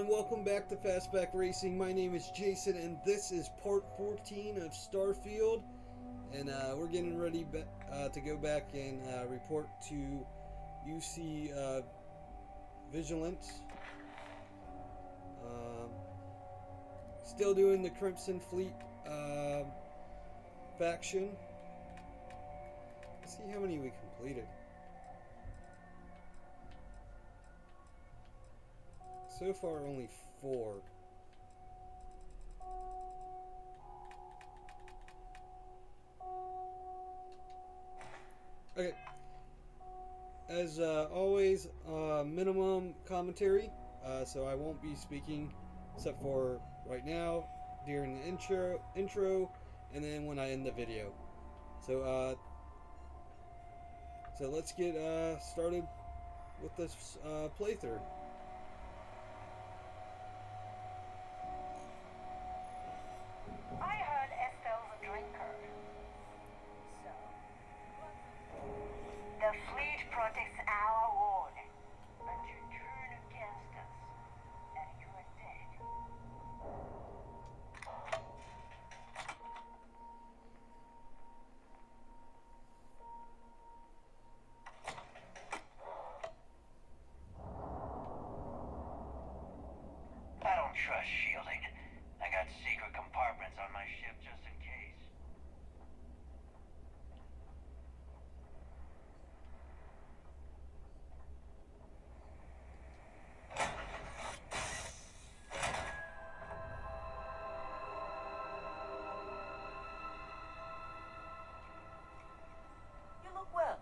everyone, welcome back to Fastback Racing. My name is Jason and this is part 14 of Starfield. And we're getting ready to go back and report to UC Vigilance. Still doing the Crimson Fleet faction. Let's see how many we completed. So far, only 4. Okay. As always, minimum commentary. So I won't be speaking except for right now during the intro, and then when I end the video. So let's get started with this playthrough. I heard Estelle's a drinker. So? The fleet protects our ward, but you turn against us, and you are dead. I don't trust shielding. I got secret compartments on my ship just in case. You look well.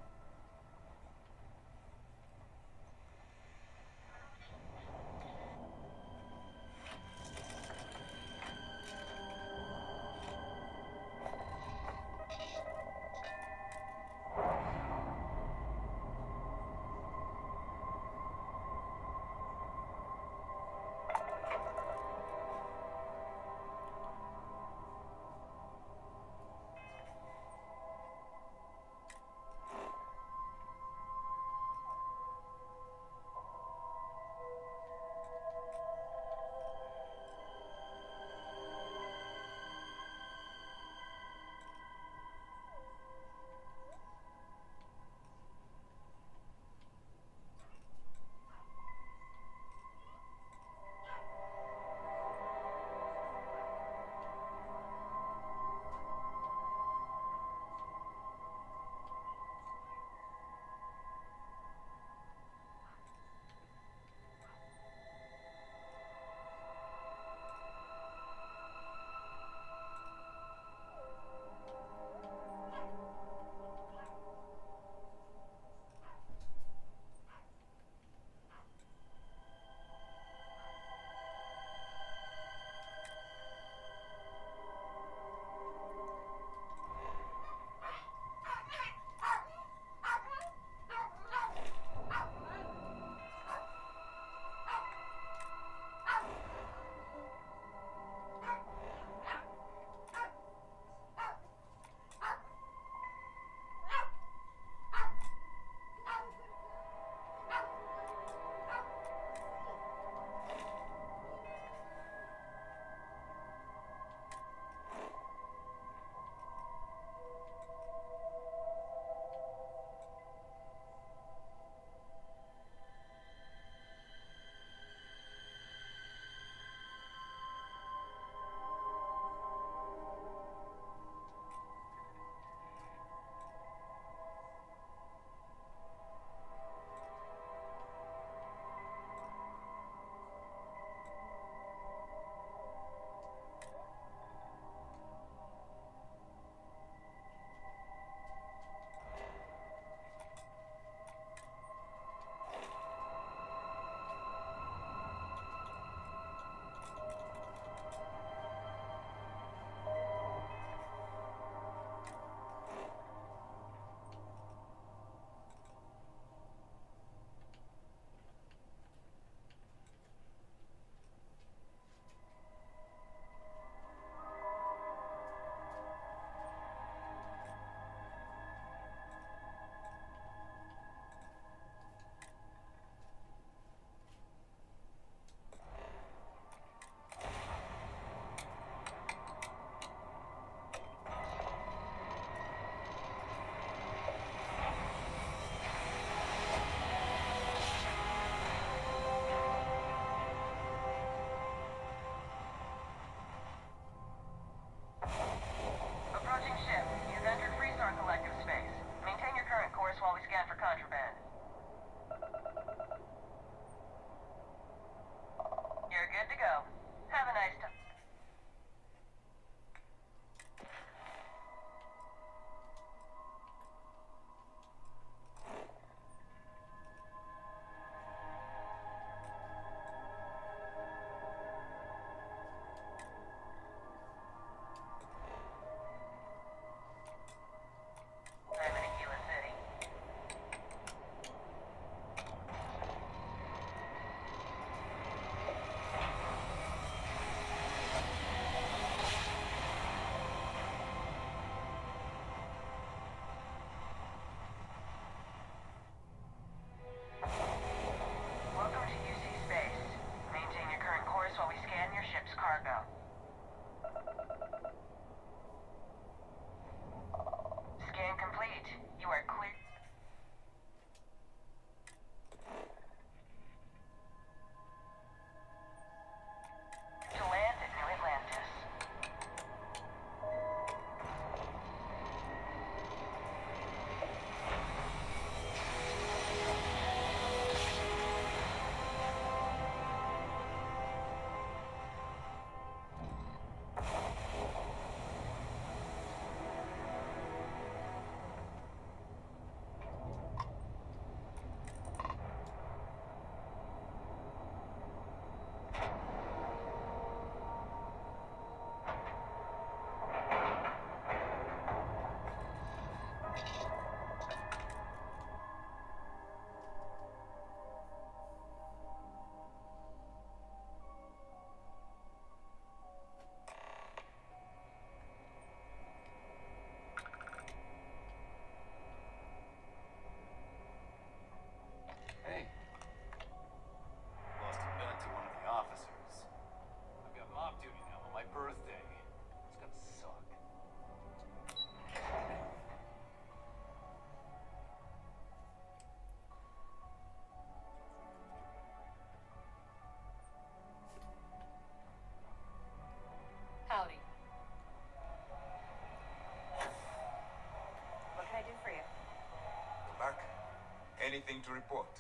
to report.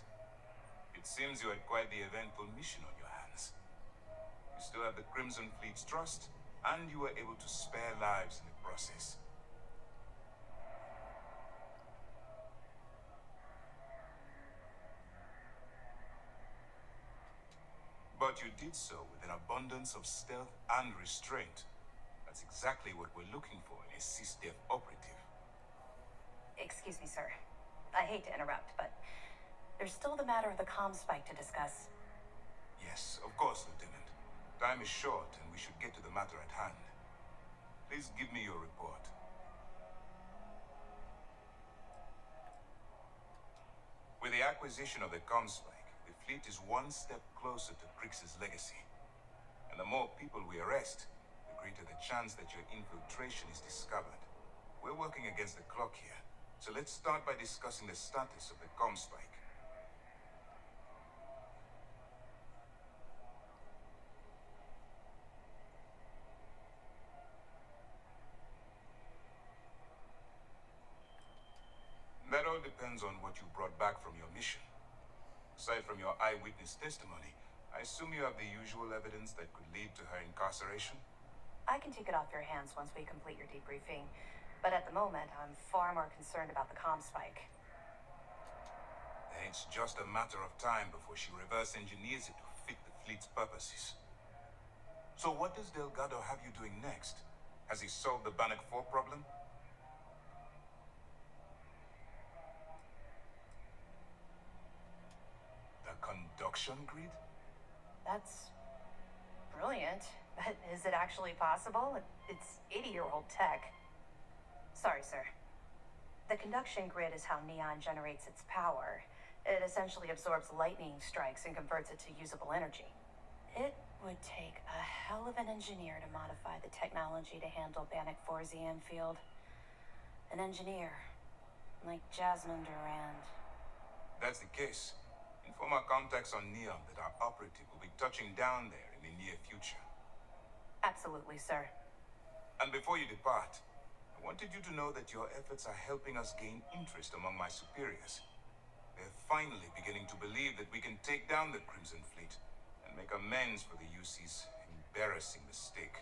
It seems you had quite the eventful mission on your hands. You still have the Crimson Fleet's trust, and you were able to spare lives in the process. But you did so with an abundance of stealth and restraint. That's exactly what we're looking for in a CISDEF operative. Excuse me, sir. I hate to interrupt, but there's still the matter of the comm spike to discuss. Yes, of course, Lieutenant. Time is short, and we should get to the matter at hand. Please give me your report. With the acquisition of the comm spike, the fleet is one step closer to Krix's legacy. And the more people we arrest, the greater the chance that your infiltration is discovered. We're working against the clock here, so let's start by discussing the status of the comm spike. That all depends on what you brought back from your mission. Aside from your eyewitness testimony, I assume you have the usual evidence that could lead to her incarceration? I can take it off your hands once we complete your debriefing, but at the moment, I'm far more concerned about the comm spike. Then it's just a matter of time before she reverse engineers it to fit the fleet's purposes. So what does Delgado have you doing next? Has he solved the Bannock 4 problem? The conduction grid? That's brilliant, but is it actually possible? It's 80-year-old tech. Sorry, sir. The conduction grid is how Neon generates its power. It essentially absorbs lightning strikes and converts it to usable energy. It would take a hell of an engineer to modify the technology to handle Bannock 4's EM field. An engineer, like Jasmine Durand. That's the case. Inform our contacts on Neon that our operative will be touching down there in the near future. Absolutely, sir. And before you depart, I wanted you to know that your efforts are helping us gain interest among my superiors. They're finally beginning to believe that we can take down the Crimson Fleet and make amends for the UC's embarrassing mistake.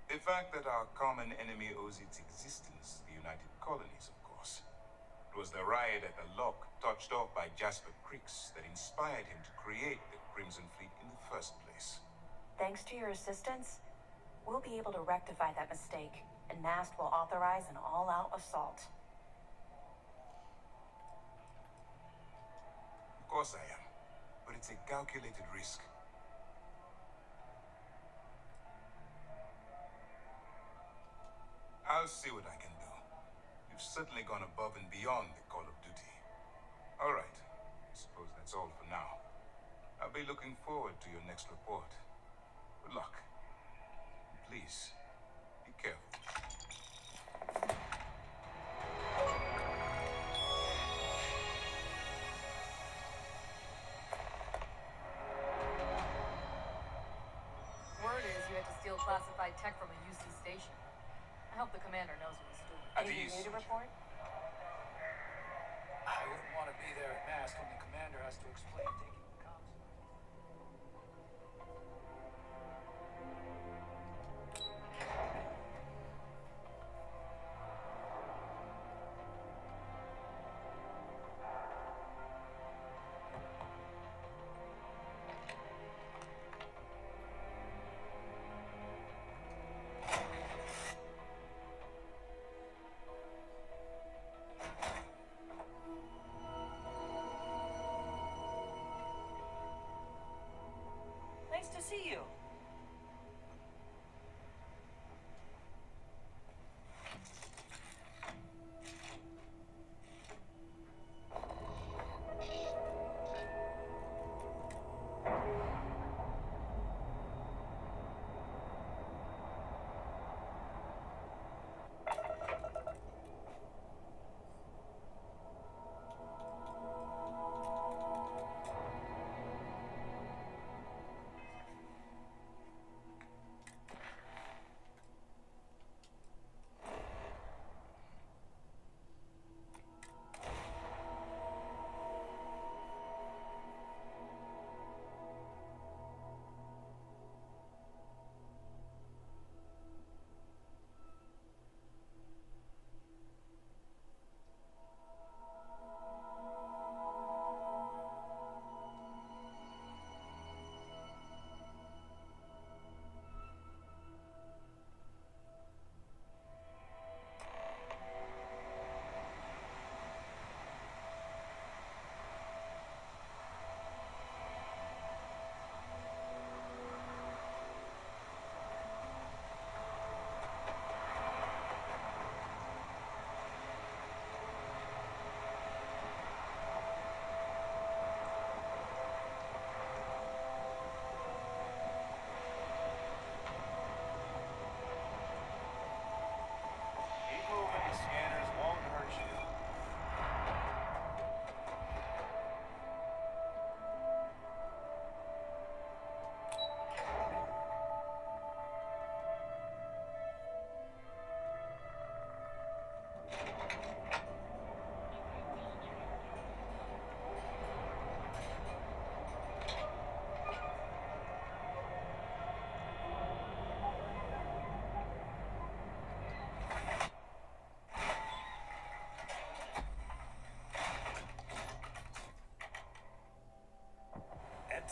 The fact that our common enemy owes its existence to the United Colonies, of course. It was the riot at the lock, touched off by Jasper Krix, that inspired him to create the Crimson Fleet in the first place. Thanks to your assistance, we'll be able to rectify that mistake, and NAST will authorize an all-out assault. Of course I am, but it's a calculated risk. I'll see what I can do. You've certainly gone above and beyond the call of duty. All right. I suppose that's all for now. I'll be looking forward to your next report. Good luck. Please, be careful. Word is you had to steal classified tech from a UC station. I hope the commander knows what he's doing. At Anything ease. new to report? I wouldn't want to be there at mass when the commander has to explain taking the comms.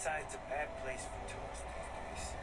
Besides, a bad place for tourists these days.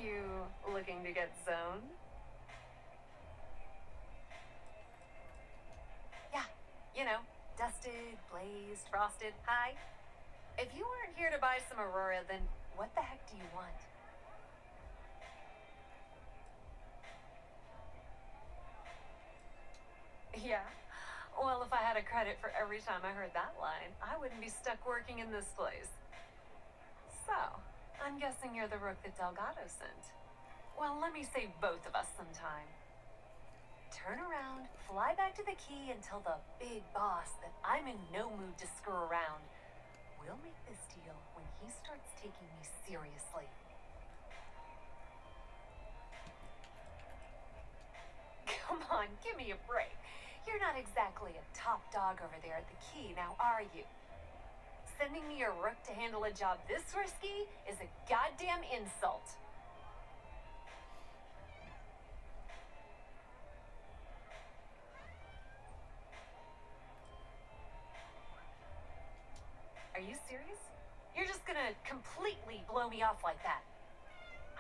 You looking to get zoned? Yeah, you know, dusted, glazed, frosted. Hi. If you weren't here to buy some Aurora, then what the heck do you want? Yeah? Well, if I had a credit for every time I heard that line, I wouldn't be stuck working in this place. So, I'm guessing you're the rook that Delgado sent. Well, let me save both of us some time. Turn around, fly back to the key, and tell the big boss that I'm in no mood to screw around. We'll make this deal when he starts taking me seriously. Come on, give me a break. You're not exactly a top dog over there at the key, now are you? Sending me a rook to handle a job this risky is a goddamn insult. Are you serious? You're just gonna completely blow me off like that?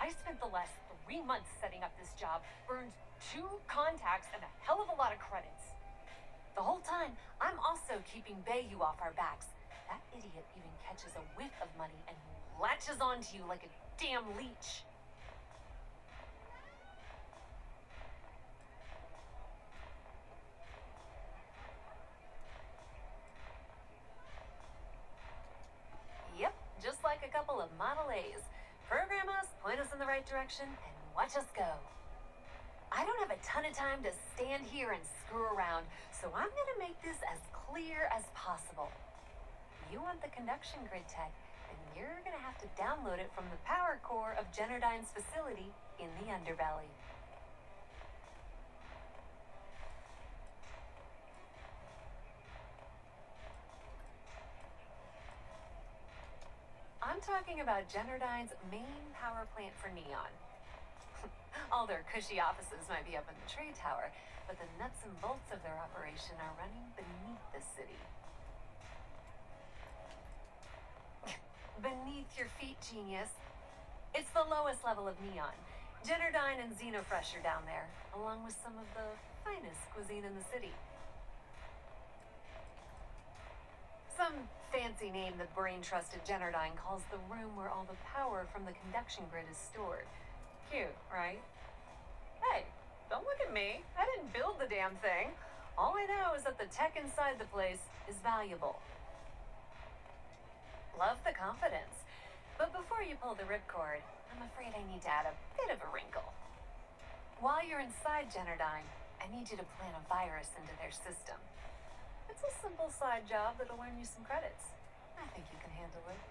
I spent the last 3 months setting up this job, burned 2 contacts and a hell of a lot of credits. The whole time, I'm also keeping Bayou off our backs. That idiot even catches a whiff of money and latches onto you like a damn leech. Yep, just like a couple of Model A's. Program us, point us in the right direction, and watch us go. I don't have a ton of time to stand here and screw around, so I'm gonna make this as clear as possible. You want the conduction grid tech, and you're gonna have to download it from the power core of Generdyne's facility in the underbelly. I'm talking about Generdyne's main power plant for Neon. All their cushy offices might be up in the trade tower, but the nuts and bolts of their operation are running beneath the city. Beneath your feet, genius. It's the lowest level of Neon. Generdyne and Xenofresh are down there, along with some of the finest cuisine in the city. Some fancy name the brain-trusted Generdyne calls the room where all the power from the conduction grid is stored. Cute, right? Hey, don't look at me. I didn't build the damn thing. All I know is that the tech inside the place is valuable. Love the confidence. But before you pull the ripcord, I'm afraid I need to add a bit of a wrinkle. While you're inside Generdyne, I need you to plant a virus into their system. It's a simple side job that'll earn you some credits. I think you can handle it.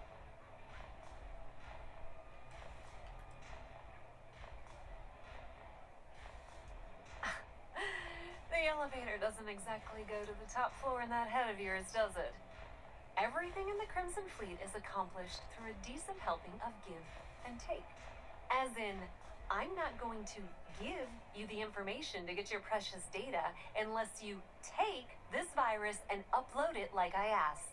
The elevator doesn't exactly go to the top floor in that head of yours, does it? Everything in the Crimson Fleet is accomplished through a decent helping of give and take. As in, I'm not going to give you the information to get your precious data unless you take this virus and upload it like I asked.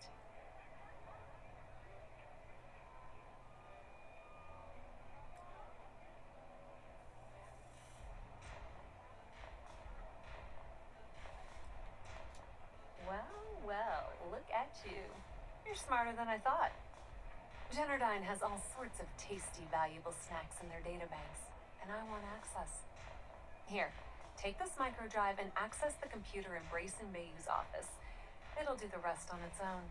Well, look at you. You're smarter than I thought. Generdyne has all sorts of tasty, valuable snacks in their databanks, and I want access. Here, take this microdrive and access the computer in Brayson Bayou's office. It'll do the rest on its own.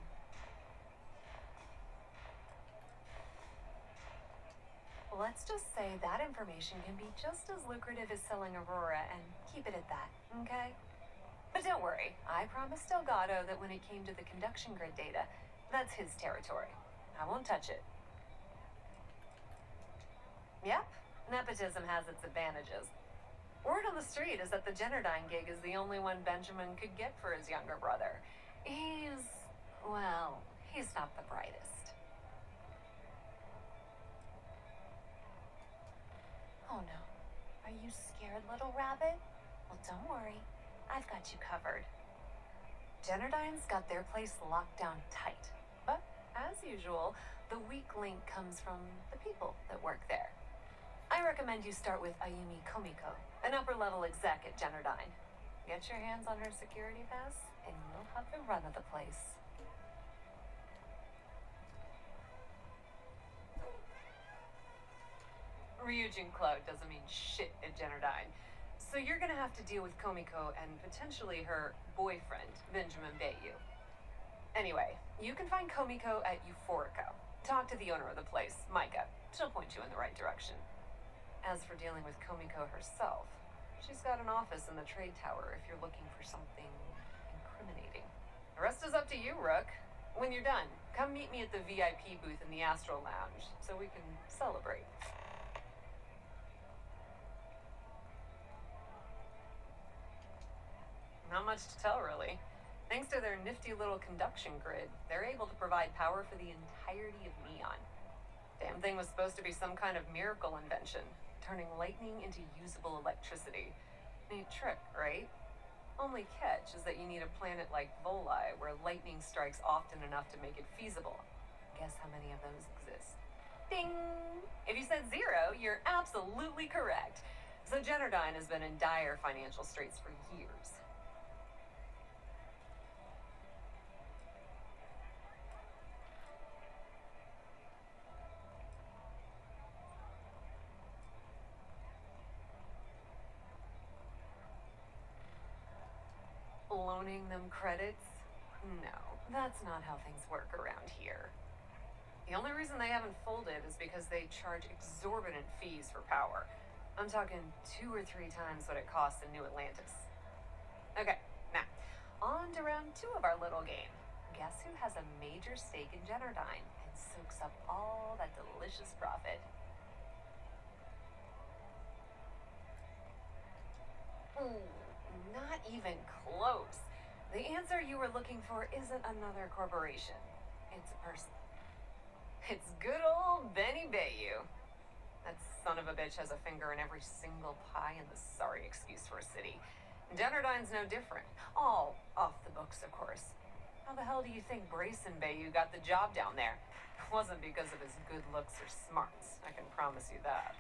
Let's just say that information can be just as lucrative as selling Aurora, and keep it at that, okay? But don't worry, I promised Delgado that when it came to the conduction grid data, that's his territory. I won't touch it. Yep, nepotism has its advantages. Word on the street is that the Generdyne gig is the only one Benjamin could get for his younger brother. Well, he's not the brightest. Oh no. Are you scared, little rabbit? Well, don't worry. I've got you covered. Generdyne's got their place locked down tight. But, as usual, the weak link comes from the people that work there. I recommend you start with Ayumi Komiko, an upper-level exec at Generdyne. Get your hands on her security pass, and you'll have the run of the place. Ryujin Cloud doesn't mean shit at Generdyne. So you're gonna have to deal with Komiko and potentially her boyfriend, Benjamin Bayou. Anyway, you can find Komiko at Euphorica. Talk to the owner of the place, Micah. She'll point you in the right direction. As for dealing with Komiko herself, she's got an office in the trade tower if you're looking for something incriminating. The rest is up to you, Rook. When you're done, come meet me at the VIP booth in the Astral Lounge so we can celebrate. Not much to tell, really. Thanks to their nifty little conduction grid, they're able to provide power for the entirety of Neon. Damn thing was supposed to be some kind of miracle invention, turning lightning into usable electricity. Neat trick, right? Only catch is that you need a planet like Voli, where lightning strikes often enough to make it feasible. Guess how many of those exist? Ding! If you said 0, you're absolutely correct. So Generdyne has been in dire financial straits for years. Loaning them credits? No, that's not how things work around here. The only reason they haven't folded is because they charge exorbitant fees for power. I'm talking 2 or 3 times what it costs in New Atlantis. Okay, now, on to round 2 of our little game. Guess who has a major stake in Generdyne and soaks up all that delicious profit? Ooh, not even close. The answer you were looking for isn't another corporation. It's a person. It's good old Benny Bayou. That son of a bitch has a finger in every single pie in the sorry excuse for a city. Generdyne's no different. All off the books, of course. How the hell do you think Brayson Bayou got the job down there? It wasn't because of his good looks or smarts, I can promise you that.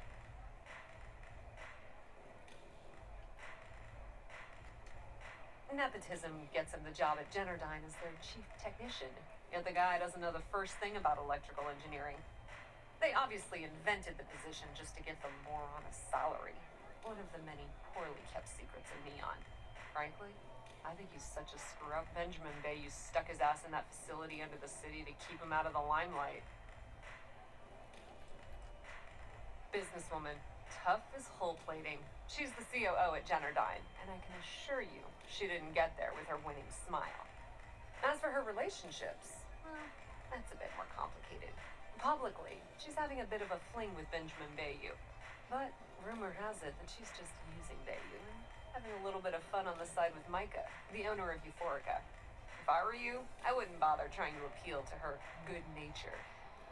Nepotism gets him the job at Generdyne as their chief technician, yet the guy doesn't know the first thing about electrical engineering. They obviously invented the position just to get the moron a salary. One of the many poorly kept secrets of Neon. Frankly, I think he's such a screw-up Benjamin Bayou stuck his ass in that facility under the city to keep him out of the limelight. Businesswoman, tough as hull plating. She's the COO at Generdyne, and I can assure you she didn't get there with her winning smile. As for her relationships, well, that's a bit more complicated. Publicly, she's having a bit of a fling with Benjamin Bayou, but rumor has it that she's just using Bayou and having a little bit of fun on the side with Micah, the owner of Euphorica. If I were you, I wouldn't bother trying to appeal to her good nature.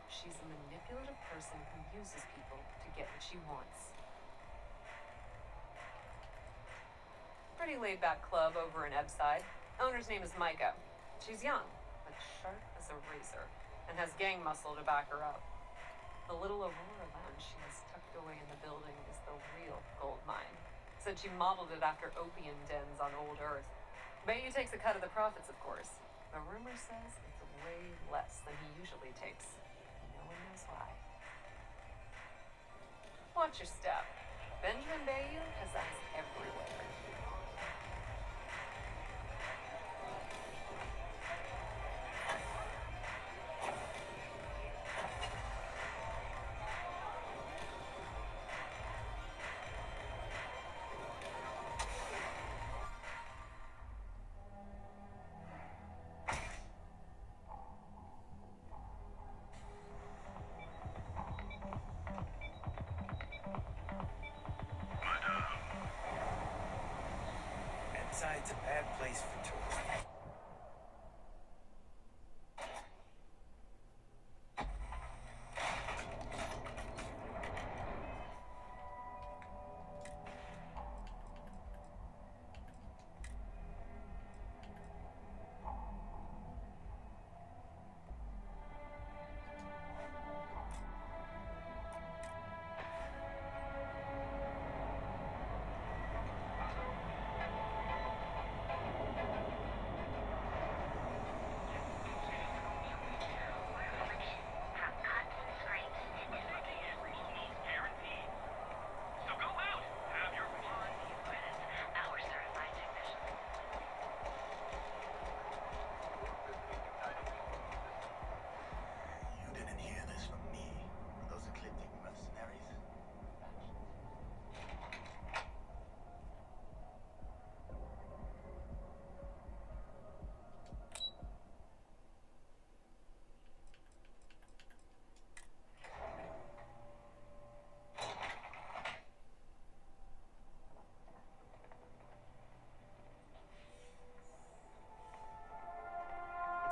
She's a manipulative person who uses people to get what she wants. Pretty laid-back club over in Ebbside. Owner's name is Micah. She's young, but sharp as a razor, and has gang muscle to back her up. The little Aurora lounge she has tucked away in the building is the real gold mine. Said she modeled it after opium dens on old Earth. Bayou takes a cut of the profits, of course. The rumor says it's way less than he usually takes. No one knows why. Watch your step. Benjamin Bayou has eyes everywhere. It's a bad place for tourists. You didn't hear this from me. Those ecliptic mercenaries.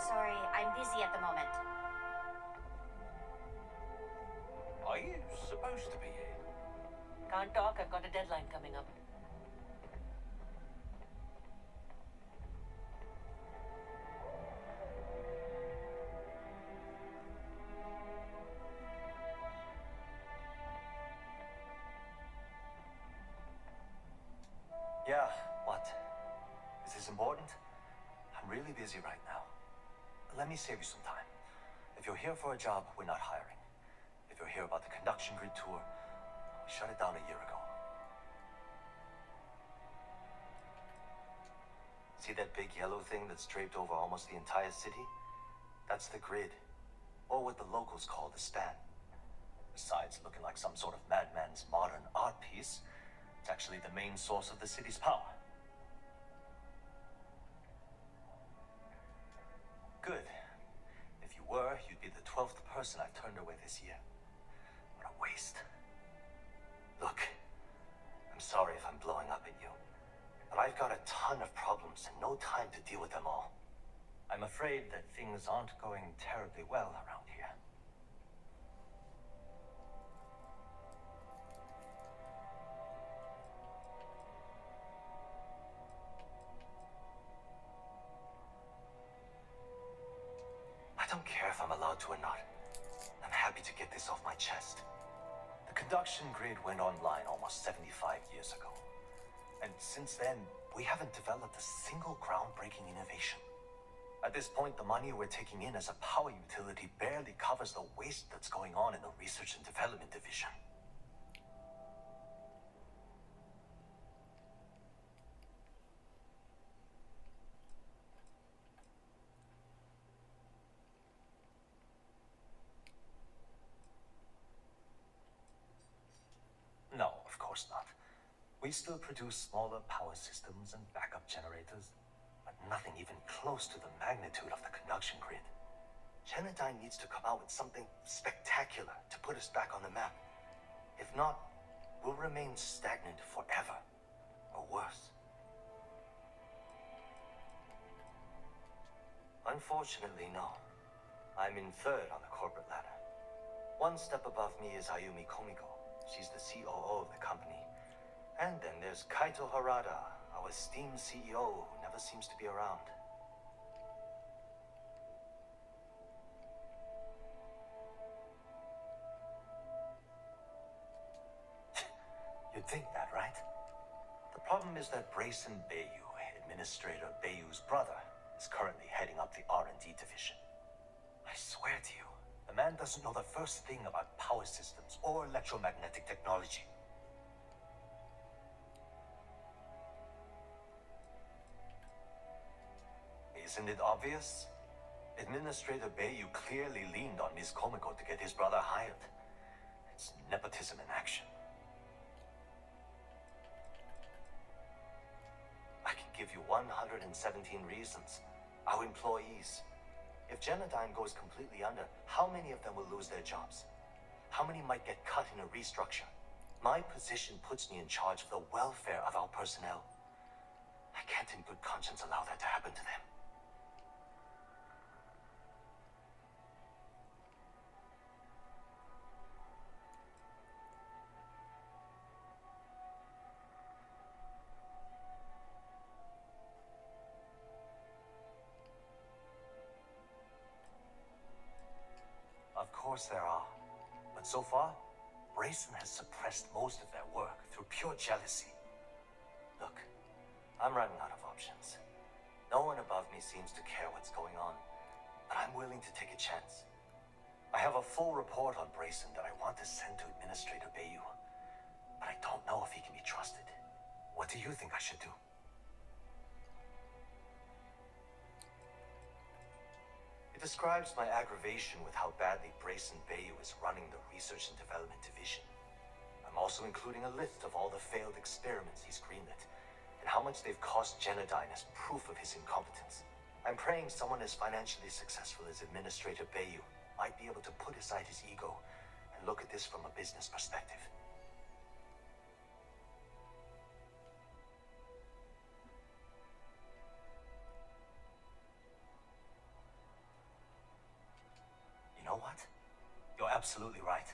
Sorry, I'm busy at the moment. Are you supposed to be here? Can't talk, I've got a deadline coming up. Yeah, what? Is this important? I'm really busy right now. Let me save you some time. If you're here for a job, we're not hiring. If you're here about the conduction grid tour, we shut it down a year ago. See that big yellow thing that's draped over almost the entire city? That's the grid, or what the locals call the span. Besides looking like some sort of madman's modern art piece, it's actually the main source of the city's power. Good. If you were, you'd be the 12th person I've turned away this year. What a waste. Look, I'm sorry if I'm blowing up at you, but I've got a ton of problems and no time to deal with them all. I'm afraid that things aren't going terribly well around here. I don't care if I'm allowed to or not. I'm happy to get this off my chest. The conduction grid went online almost 75 years ago. And since then, we haven't developed a single groundbreaking innovation. At this point, the money we're taking in as a power utility barely covers the waste that's going on in the research and development division. No, of course not. We still produce smaller power systems and backup generators, but nothing even close to the magnitude of the conduction grid. Genodyne needs to come out with something spectacular to put us back on the map. If not, we'll remain stagnant forever, or worse. Unfortunately, no. I'm in third on the corporate ladder. One step above me is Ayumi Komiko. She's the COO of the company. And then there's Kaito Harada, our esteemed CEO who never seems to be around. You'd think that, right? The problem is that Brayson Bayu, Administrator Bayu's brother, is currently heading up the R&D division. I swear to you, the man doesn't know the first thing about power systems or electromagnetic technology. Isn't it obvious? Administrator Bayu clearly leaned on Ms. Komiko to get his brother hired. It's nepotism in action. I can give you 117 reasons. Our employees. If Genodyne goes completely under, how many of them will lose their jobs? How many might get cut in a restructure? My position puts me in charge of the welfare of our personnel. I can't in good conscience allow that to happen to them. Of course there are. But so far, Brayson has suppressed most of their work through pure jealousy. Look, I'm running out of options. No one above me seems to care what's going on, but I'm willing to take a chance. I have a full report on Brayson that I want to send to Administrator Bayou, but I don't know if he can be trusted. What do you think I should do? It describes my aggravation with how badly Brayson Bayou is running the Research and Development Division. I'm also including a list of all the failed experiments he's greenlit, and how much they've cost Genodyne as proof of his incompetence. I'm praying someone as financially successful as Administrator Bayou might be able to put aside his ego and look at this from a business perspective. You know what? You're absolutely right.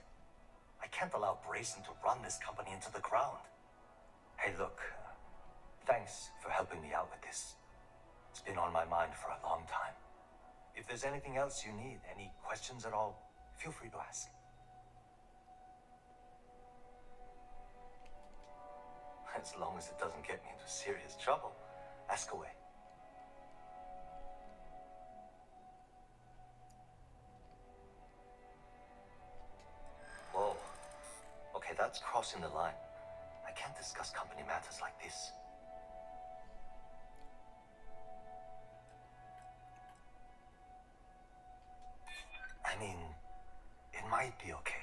I can't allow Brayson to run this company into the ground. Hey, look, thanks for helping me out with this. It's been on my mind for a long time. If there's anything else you need, any questions at all, feel free to ask. As long as it doesn't get me into serious trouble, ask away. Whoa. Okay, that's crossing the line. I can't discuss company matters like this. I mean, it might be okay.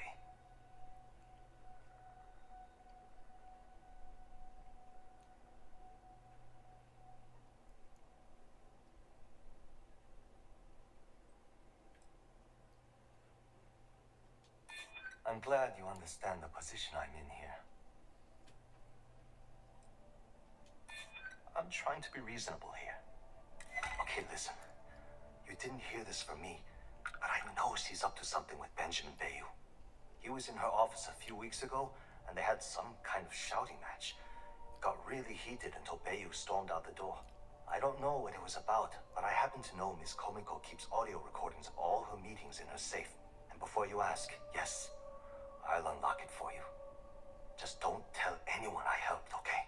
I'm glad you understand the position I'm in here. I'm trying to be reasonable here. Okay, listen. You didn't hear this from me, but I know she's up to something with Benjamin Bayou. He was in her office a few weeks ago, and they had some kind of shouting match. It got really heated until Bayou stormed out the door. I don't know what it was about, but I happen to know Miss Komiko keeps audio recordings of all her meetings in her safe. And before you ask, yes, I'll unlock it for you. Just don't tell anyone I helped, okay?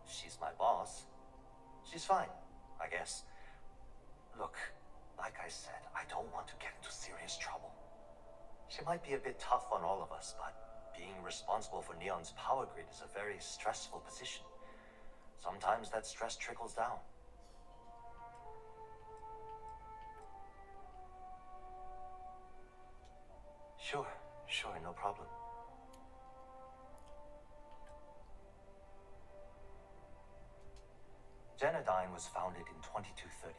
She's my boss. She's fine, I guess. Look, like I said, I don't want to get into serious trouble. She might be a bit tough on all of us, but being responsible for Neon's power grid is a very stressful position. Sometimes that stress trickles down. Sure, no problem. Genodyne was founded in 2232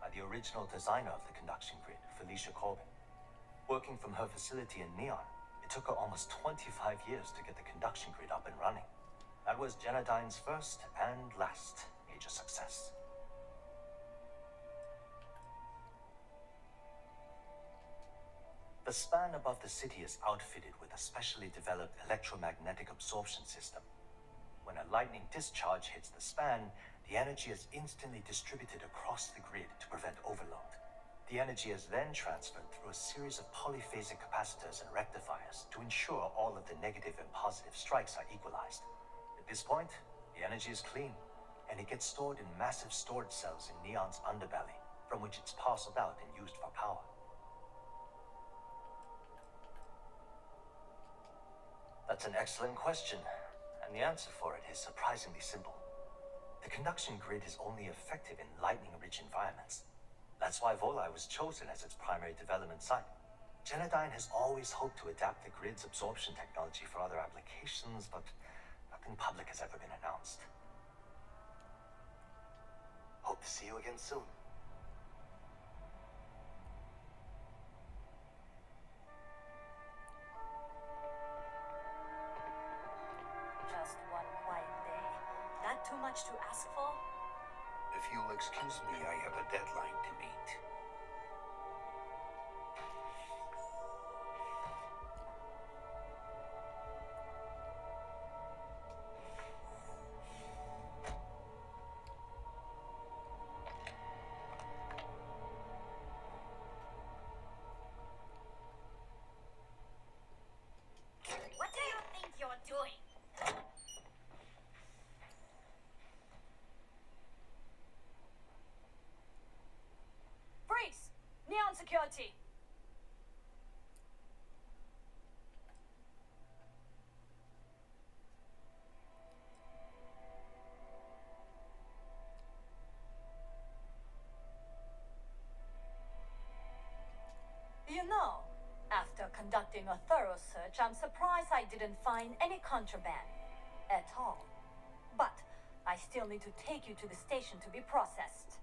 by the original designer of the conduction grid, Felicia Corbin. Working from her facility in Neon, it took her almost 25 years to get the conduction grid up and running. That was Genodyne's first and last major success. The span above the city is outfitted with a specially developed electromagnetic absorption system. When a lightning discharge hits the span, the energy is instantly distributed across the grid to prevent overload. The energy is then transferred through a series of polyphasic capacitors and rectifiers to ensure all of the negative and positive strikes are equalized. At this point, the energy is clean, and it gets stored in massive storage cells in Neon's underbelly, from which it's parceled out and used for power. That's an excellent question, and the answer for it is surprisingly simple. The conduction grid is only effective in lightning-rich environments. That's why Volai was chosen as its primary development site. Genodyne has always hoped to adapt the grid's absorption technology for other applications, but in public has ever been announced. Hope to see you again soon. Just one quiet day. That too much to ask for? If you'll excuse me, I have a deadline to meet. What do you think you're doing? Freeze! Neon security! You know, after conducting a thorough search, I'm surprised I didn't find any contraband at all. But I still need to take you to the station to be processed.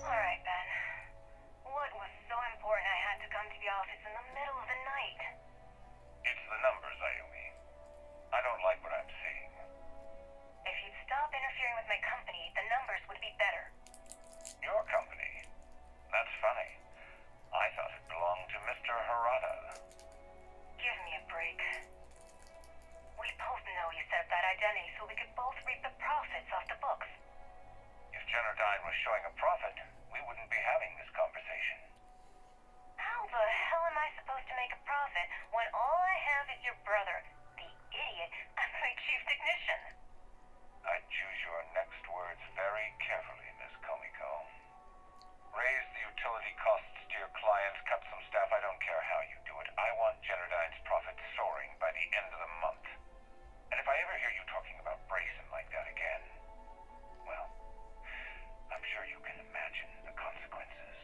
Alright, Ben. What was so important I had to come to the office in the middle of the night? It's the numbers, Ayumi. I don't like what I'm seeing. If you'd stop interfering with my company, the numbers would be better. Your company? That's funny. I thought it belonged to Mr. Harada. Give me a break. We both know you set that identity so we could both reap the profits off the books. If Generdyne was showing a profit, we wouldn't be having this conversation. How the hell am I supposed to make a profit when all I have is your brother, the idiot, as my chief technician? I'd choose your next words very carefully, Miss Komiko. Raise the utility costs to your clients, cut some staff, I don't care how you do it. I want Generdyne's profit soaring by the end of the month. And if I ever hear you talking about Brayson like that again, well, I'm sure you can imagine the consequences.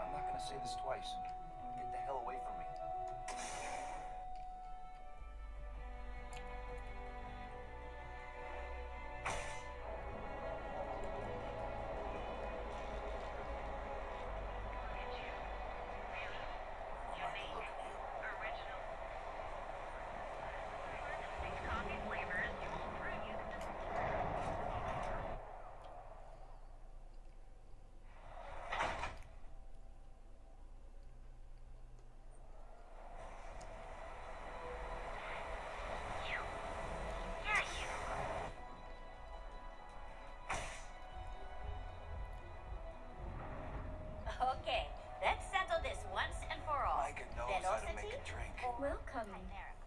I'm not gonna say this twice. Get the hell away from me. Okay, let's settle this once and for all. Micah knows how to make a drink. Welcome.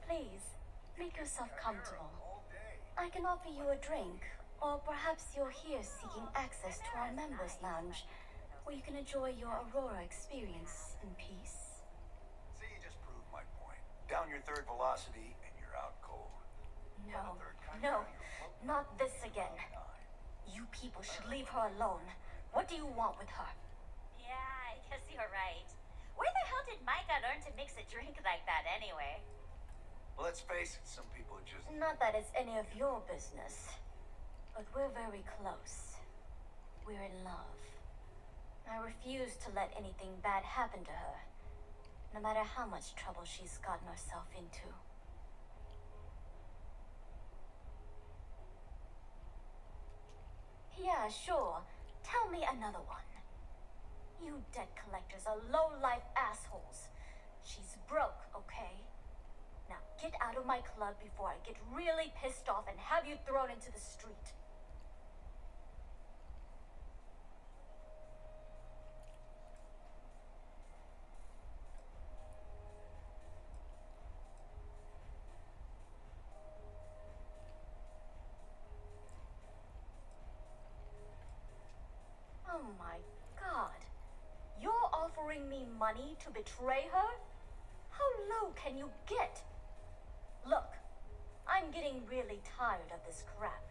Please, make yourself comfortable. I can offer you a drink, or perhaps you're here seeking access to our members' lounge, where you can enjoy your Aurora experience in peace. See, you just proved my point. Down your third velocity, and you're out cold. No, no, not this again. You people should leave her alone. What do you want with her? Yeah, I guess you're right. Where the hell did Micah learn to mix a drink like that anyway? Well, let's face it, some people are just... Not that it's any of your business, but we're very close. We're in love. I refuse to let anything bad happen to her, no matter how much trouble she's gotten herself into. Yeah, sure. Tell me another one. You debt collectors are low-life assholes. She's broke, okay? Now get out of my club before I get really pissed off and have you thrown into the street. Oh my god. You're offering me money to betray her? How low can you get? Look, I'm getting really tired of this crap.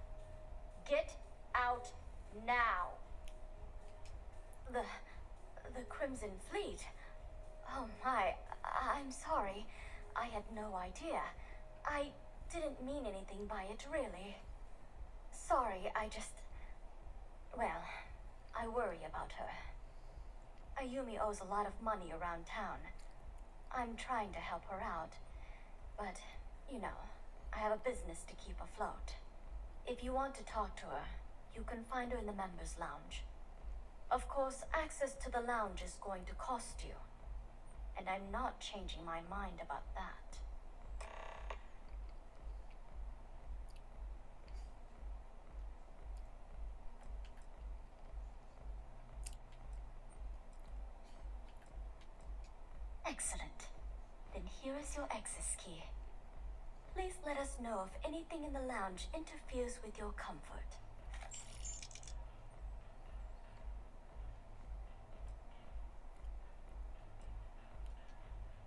Get out now. The Crimson Fleet. Oh my, I'm sorry. I had no idea. I didn't mean anything by it, really. Sorry, well, I worry about her. Ayumi owes a lot of money around town. I'm trying to help her out, but, you know, I have a business to keep afloat. If you want to talk to her, you can find her in the members' lounge. Of course, access to the lounge is going to cost you, and I'm not changing my mind about that. Excellent. Then here is your access key. Please let us know if anything in the lounge interferes with your comfort.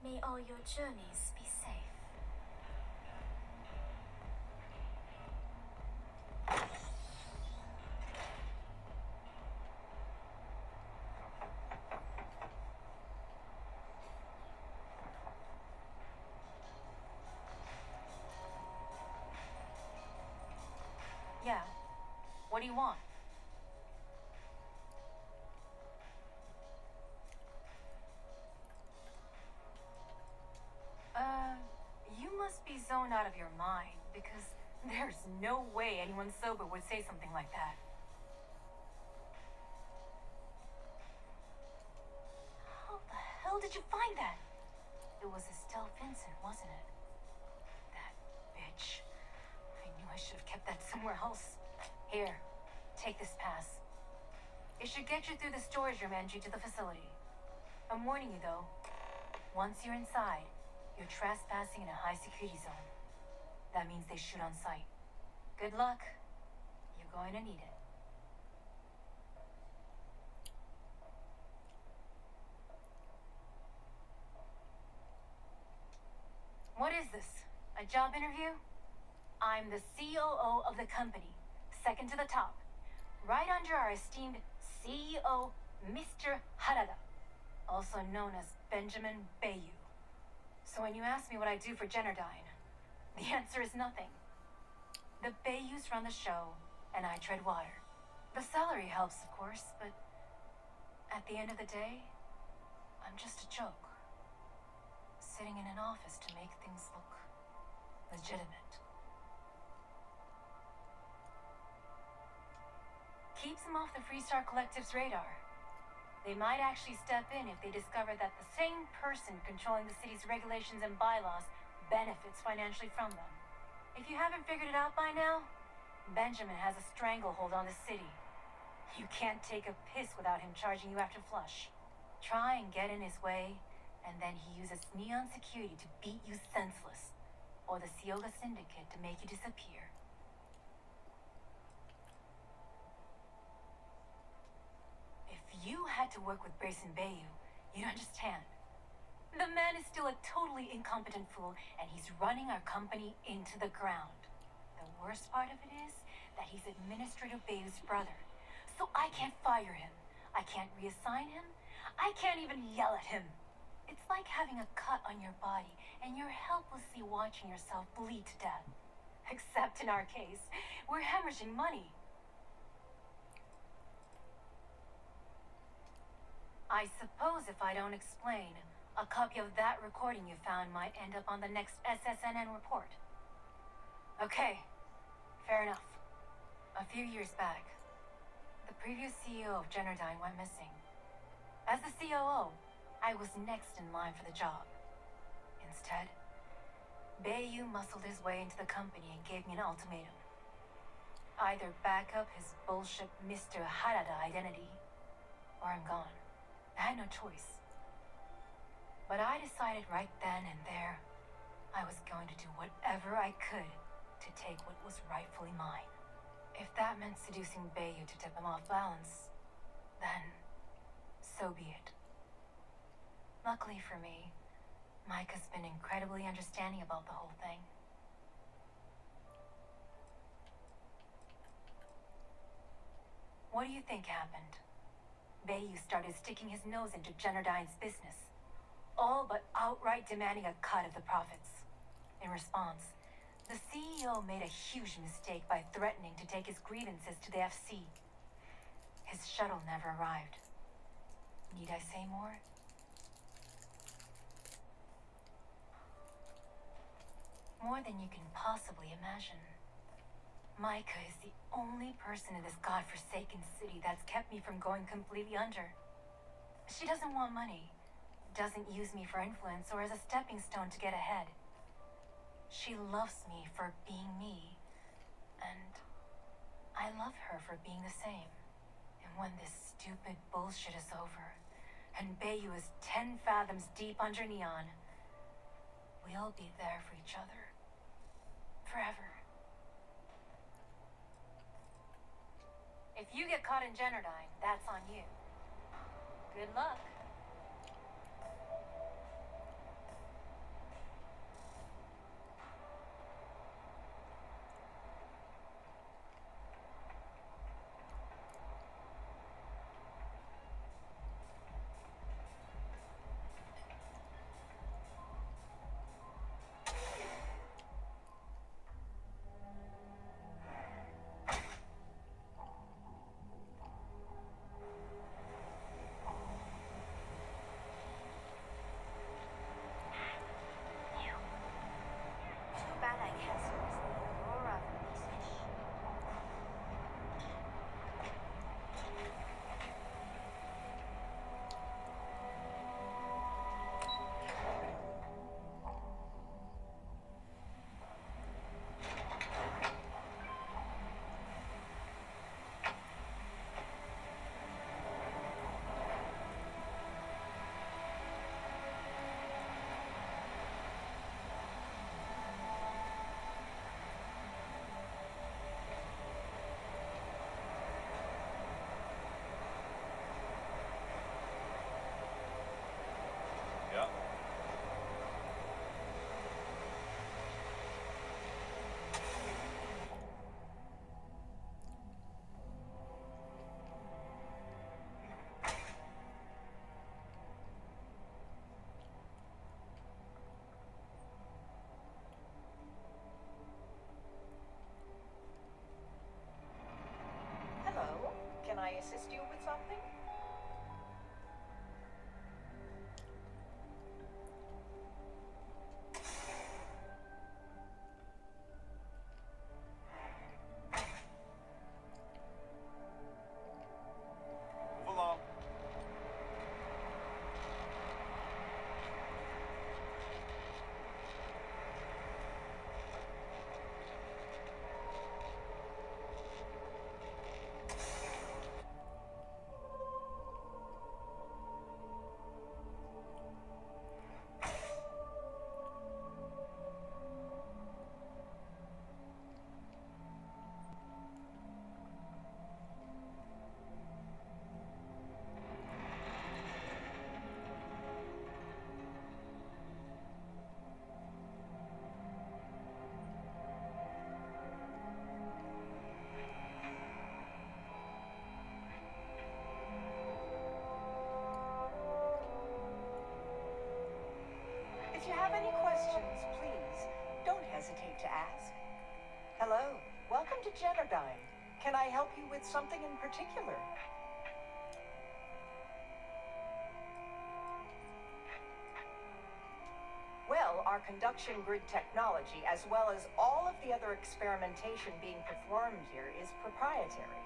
May all your journeys be safe. Yeah. What do you want? You must be zoned out of your mind, because there's no way anyone sober would say something like that. How the hell did you find that? It was Estelle Vincent, wasn't it? That bitch. I knew I should have kept that somewhere else. Here, take this pass. It should get you through the storage room entry to the facility. I'm warning you though, once you're inside, you're trespassing in a high security zone. That means they shoot on sight. Good luck. You're going to need it. What is this? A job interview? I'm the COO of the company, second to the top, right under our esteemed CEO, Mr. Harada, also known as Benjamin Bayou. So when you ask me what I do for Generdyne, the answer is nothing. The Bayous run the show, and I tread water. The salary helps, of course, but at the end of the day, I'm just a joke. Sitting in an office to make things look legitimate. Keeps them off the Freestar Collective's radar. They might actually step in if they discover that the same person controlling the city's regulations and bylaws benefits financially from them. If you haven't figured it out by now, Benjamin has a stranglehold on the city. You can't take a piss without him charging you after flush. Try and get in his way, and then he uses Neon security to beat you senseless, or the Sioga Syndicate to make you disappear. If you had to work with Grayson Bayou, you'd understand. The man is still a totally incompetent fool, and he's running our company into the ground. The worst part of it is that he's Administrator Bayou's brother, so I can't fire him. I can't reassign him. I can't even yell at him. It's like having a cut on your body, and you're helplessly watching yourself bleed to death. Except in our case, we're hemorrhaging money. I suppose if I don't explain, a copy of that recording you found might end up on the next SSNN report. Okay, fair enough. A few years back, the previous CEO of Generdyne went missing. As the COO, I was next in line for the job. Instead, Bayu muscled his way into the company and gave me an ultimatum. Either back up his bullshit Mr. Harada identity, or I'm gone. I had no choice. But I decided right then and there, I was going to do whatever I could to take what was rightfully mine. If that meant seducing Bayu to tip him off balance, then so be it. Luckily for me, Micah's been incredibly understanding about the whole thing. What do you think happened? Bayu started sticking his nose into Jennerdine's business, all but outright demanding a cut of the profits. In response, the CEO made a huge mistake by threatening to take his grievances to the FC. His shuttle never arrived. Need I say more? More than you can possibly imagine. Micah is the only person in this godforsaken city that's kept me from going completely under. She doesn't want money, doesn't use me for influence or as a stepping stone to get ahead. She loves me for being me, and I love her for being the same. And when this stupid bullshit is over, and Bayu is 10 fathoms deep under Neon, we'll be there for each other. Forever. If you get caught in Jennerdyne, that's on you. Good luck. Too bad I can't seriously ignore our message. Yeah. Hello, can I assist you with something? Move along. If you have any questions, please don't hesitate to ask. Hello, welcome to Jennerdyne. Can I help you with something in particular? Well, our conduction grid technology, as well as all of the other experimentation being performed here, is proprietary.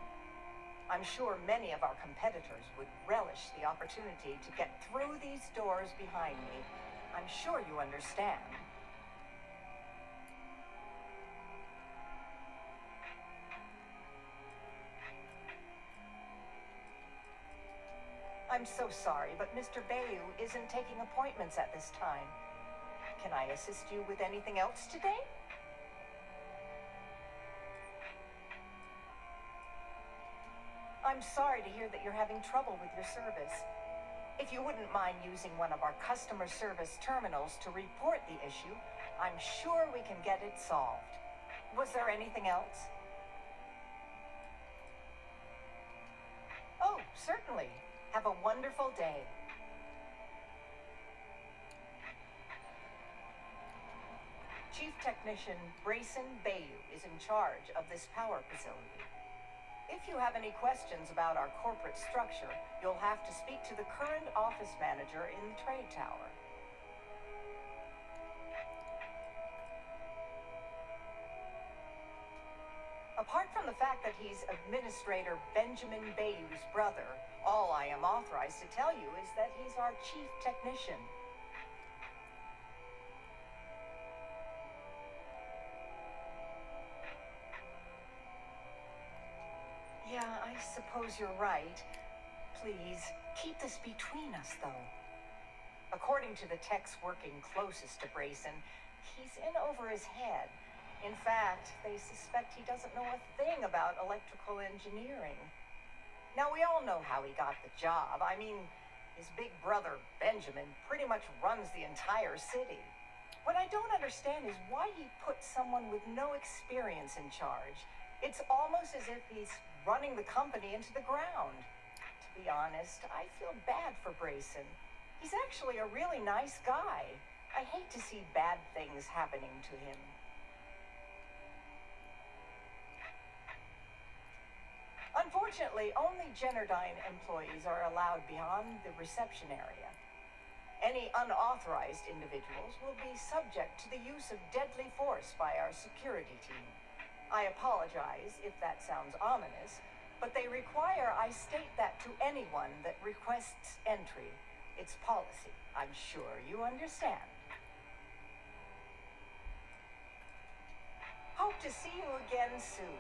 I'm sure many of our competitors would relish the opportunity to get through these doors behind me. I'm sure you understand. I'm so sorry, but Mr. Bayou isn't taking appointments at this time. Can I assist you with anything else today? I'm sorry to hear that you're having trouble with your service. If you wouldn't mind using one of our customer service terminals to report the issue, I'm sure we can get it solved. Was there anything else? Oh, certainly. Have a wonderful day. Chief Technician Brayson Bayou is in charge of this power facility. If you have any questions about our corporate structure, you'll have to speak to the current office manager in the trade tower. Apart from the fact that he's Administrator Benjamin Bayou's brother, all I am authorized to tell you is that he's our chief technician. Yeah, I suppose you're right. Please, keep this between us, though. According to the techs working closest to Brayson, he's in over his head. In fact, they suspect he doesn't know a thing about electrical engineering. Now, we all know how he got the job. I mean, his big brother, Benjamin, pretty much runs the entire city. What I don't understand is why he put someone with no experience in charge. It's almost as if he's running the company into the ground. To be honest, I feel bad for Brayson. He's actually a really nice guy. I hate to see bad things happening to him. Unfortunately, only Generdyne employees are allowed beyond the reception area. Any unauthorized individuals will be subject to the use of deadly force by our security team. I apologize if that sounds ominous, but they require I state that to anyone that requests entry. It's policy. I'm sure you understand. Hope to see you again soon.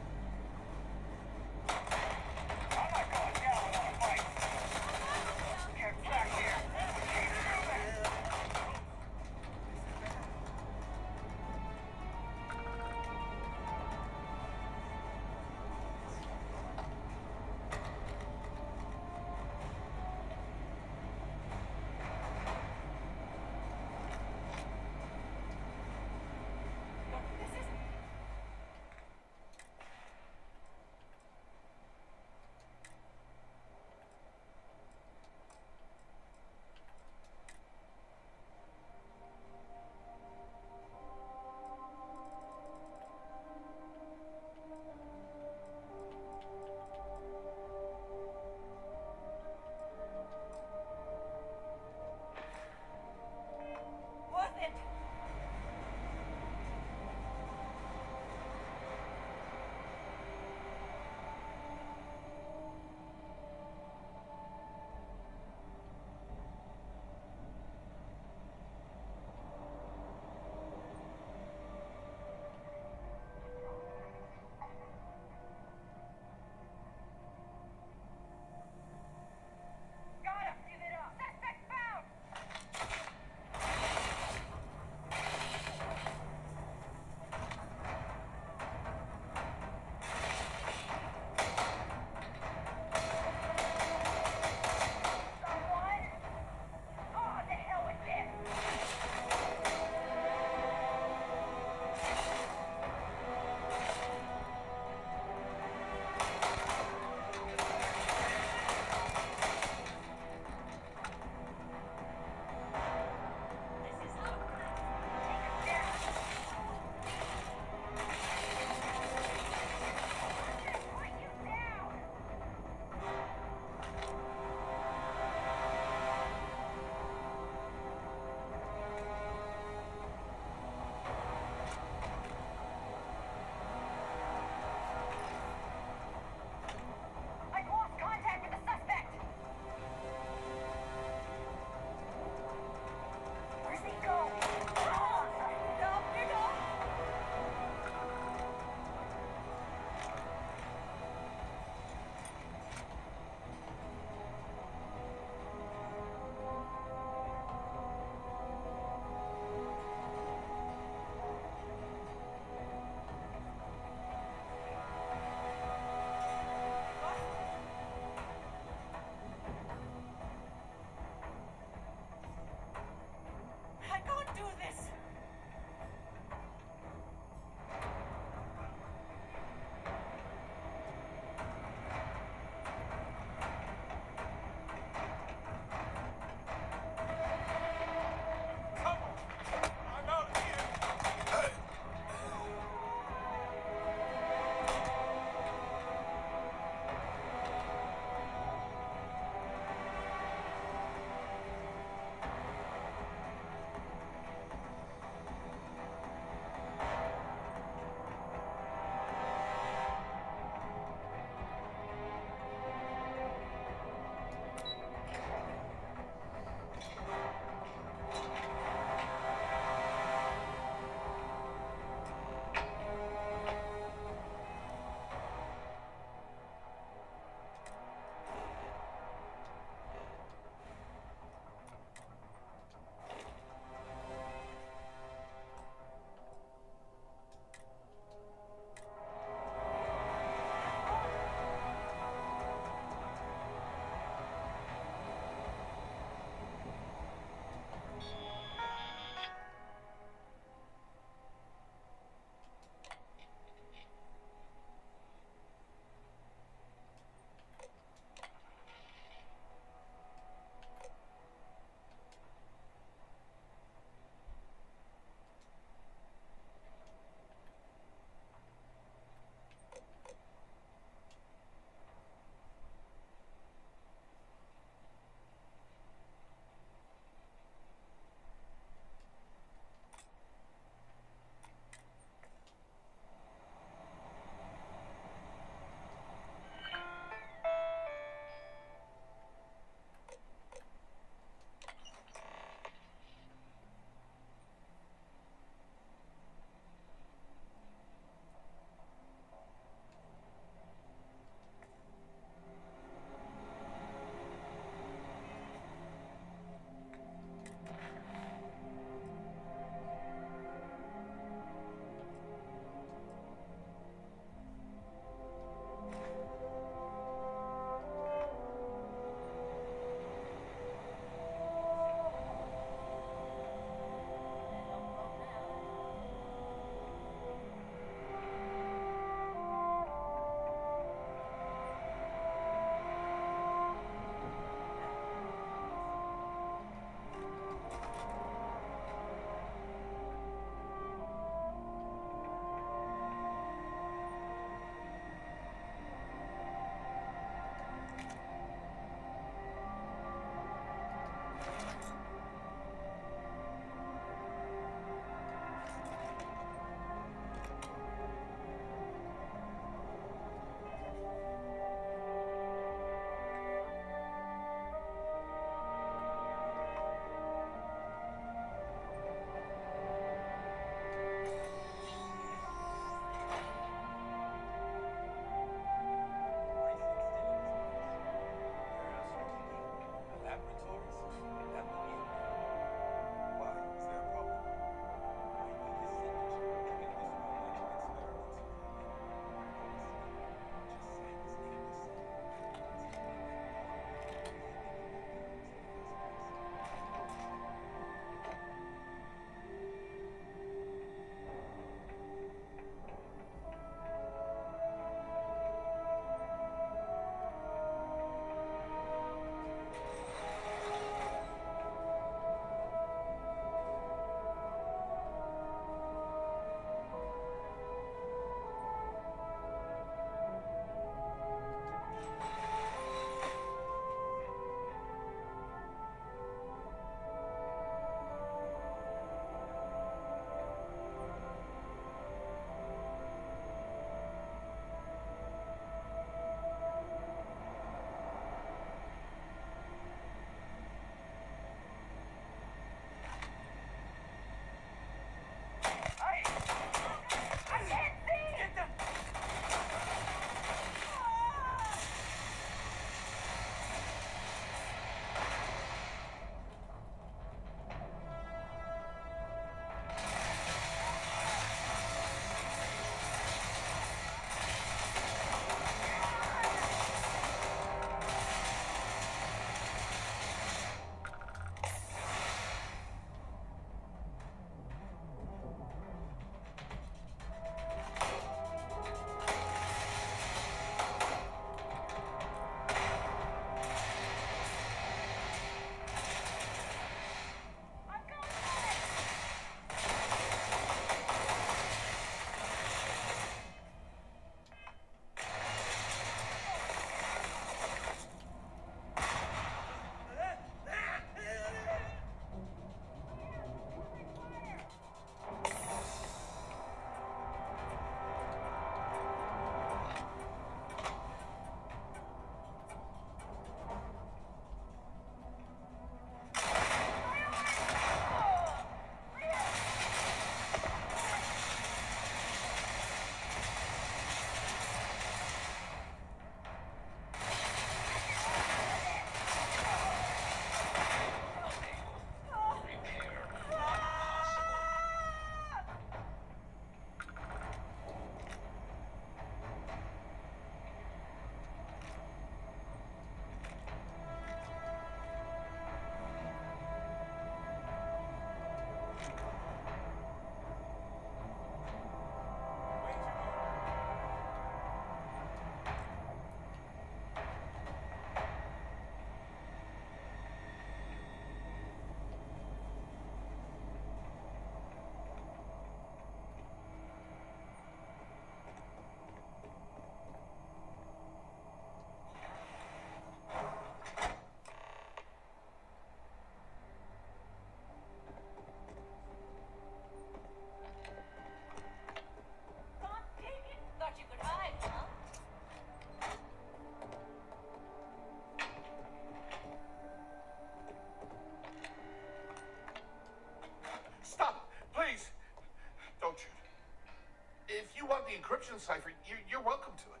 encryption cipher, you're welcome to it.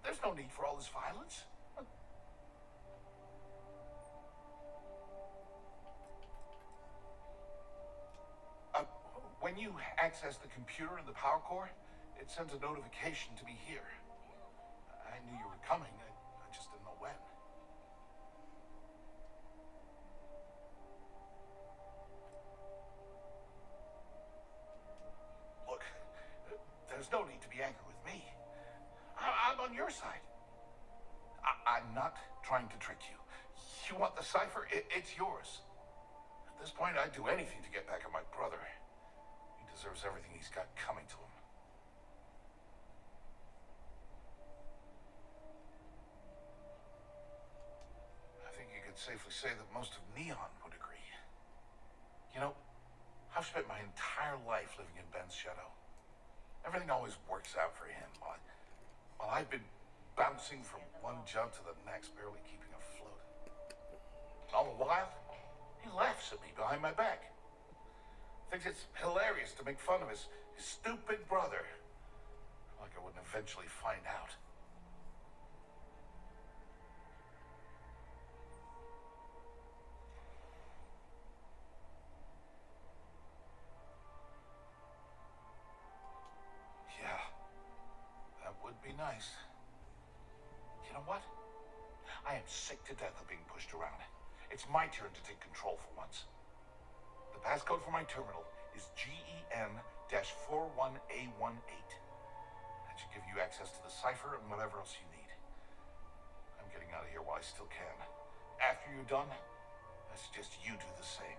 There's no need for all this violence. When you access the computer in the power core, it sends a notification to be here. I knew you were coming, I just didn't know when. Look, there's no need to be angry with me. I'm on your side. I'm not trying to trick you. You want the cipher? It's yours. At this point, I'd do anything to get back at my brother. He deserves everything he's got coming to him. I think you could safely say that most of Neon would agree. You know, I've spent my entire life living in Ben's shadow. Everything always works out for him, while I've been bouncing from one job to the next, barely keeping afloat. All the while, he laughs at me behind my back. Thinks it's hilarious to make fun of his stupid brother. Like I wouldn't eventually find out. Yeah, that would be nice. You know what? I am sick to death of being pushed around. It's my turn to take control for once. The passcode for my terminal is GEN-41A18. That should give you access to the cipher and whatever else you need. I'm getting out of here while I still can. After you're done, I suggest you do the same.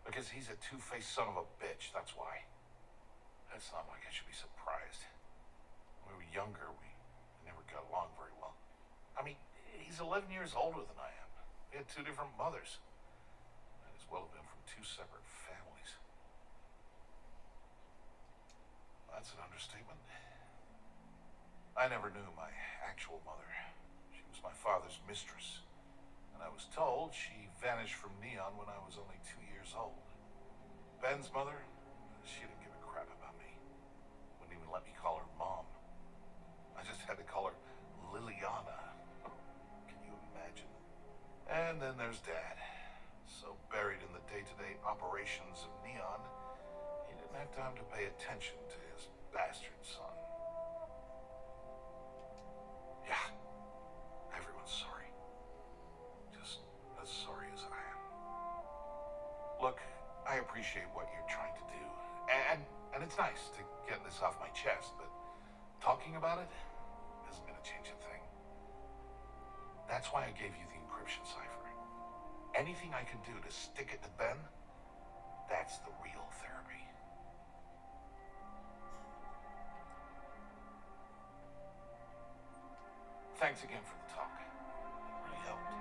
Because he's a two-faced son of a bitch, that's why. It's not like I should be surprised. When we were younger, we never got along very well. I mean, he's 11 years older than I am. We had two different mothers. Might as well have been from two separate families. That's an understatement. I never knew my actual mother. She was my father's mistress. And I was told she vanished from Neon when I was only 2 years old. Ben's mother, she didn't give a crap about me. Wouldn't even let me call her mom. I just had to call her Liliana. Can you imagine? And then there's Dad. So buried in the day-to-day operations of Neon, he didn't have time to pay attention to his bastard son. Yeah, everyone's sorry. Just as sorry as I am. Look, I appreciate what you're trying to do. And it's nice to get this off my chest, but talking about it isn't gonna change a thing. That's why I gave you the encryption cipher. Anything I can do to stick it to Ben, that's the real therapy. Thanks again for the talk. It really helped.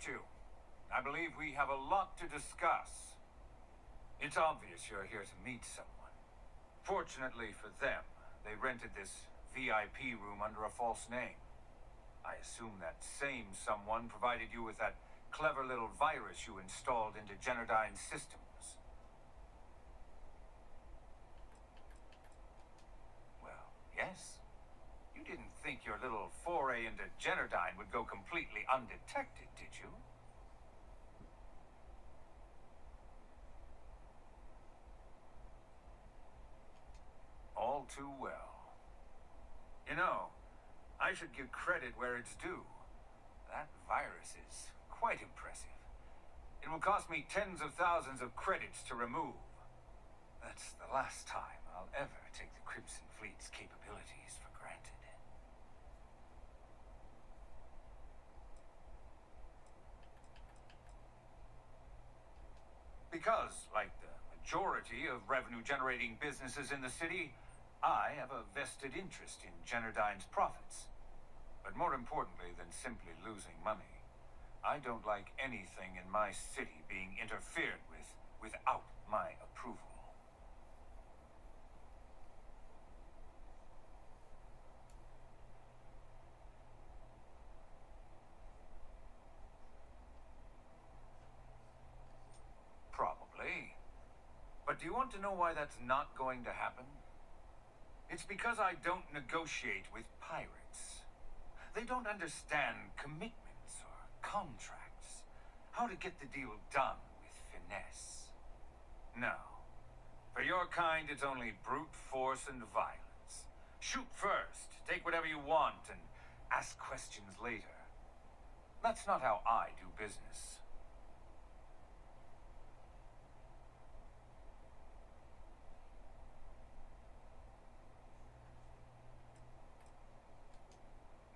interrupt you. I believe we have a lot to discuss. It's obvious you're here to meet someone. Fortunately for them, they rented this VIP room under a false name. I assume that same someone provided you with that clever little virus you installed into Generdyne's systems. Well, yes. You didn't think your little foray into Generdyne would go completely undetected, did you? All too well. You know, I should give credit where it's due. That virus is quite impressive. It will cost me tens of thousands of credits to remove. That's the last time I'll ever take the Crimson Fleet's capabilities for granted. Because, like the majority of revenue-generating businesses in the city, I have a vested interest in Generdyne's profits. But more importantly than simply losing money, I don't like anything in my city being interfered with without my approval. Probably. But do you want to know why that's not going to happen? It's because I don't negotiate with pirates. They don't understand commitments or contracts. How to get the deal done with finesse. No. For your kind, it's only brute force and violence. Shoot first, take whatever you want, and ask questions later. That's not how I do business.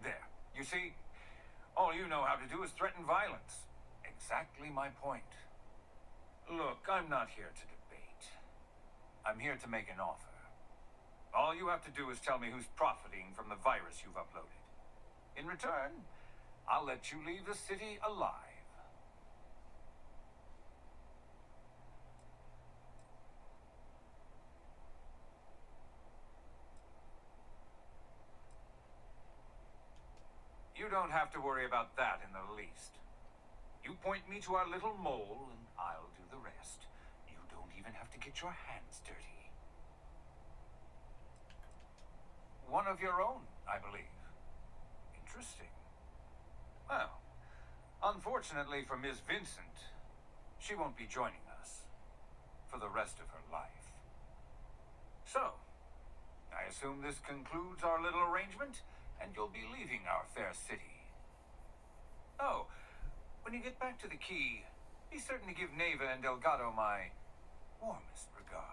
There. You see, all you know how to do is threaten violence. Exactly my point. Look, I'm not here to debate. I'm here to make an offer. All you have to do is tell me who's profiting from the virus you've uploaded. In return, I'll let you leave the city alive. You don't have to worry about that in the least. You point me to our little mole, and I'll do the rest. You don't even have to get your hands dirty. One of your own, I believe. Interesting. Well, unfortunately for Miss Vincent, she won't be joining us for the rest of her life. So, I assume this concludes our little arrangement, and you'll be leaving our fair city. Oh, when you get back to the key, be certain to give Neva and Delgado my warmest regards.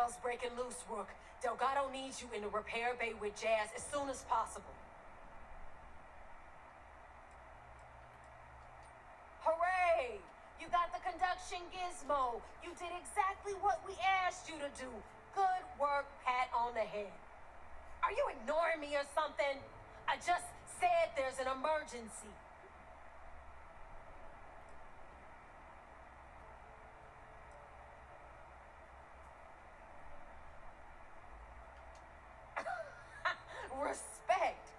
hell's breaking loose, Rook? Delgado needs you in the repair bay with Jazz as soon as possible. Hooray! You got the conduction gizmo. You did exactly what we asked you to do. Good work, pat on the head. Are you ignoring me or something? I just said there's an emergency. Respect.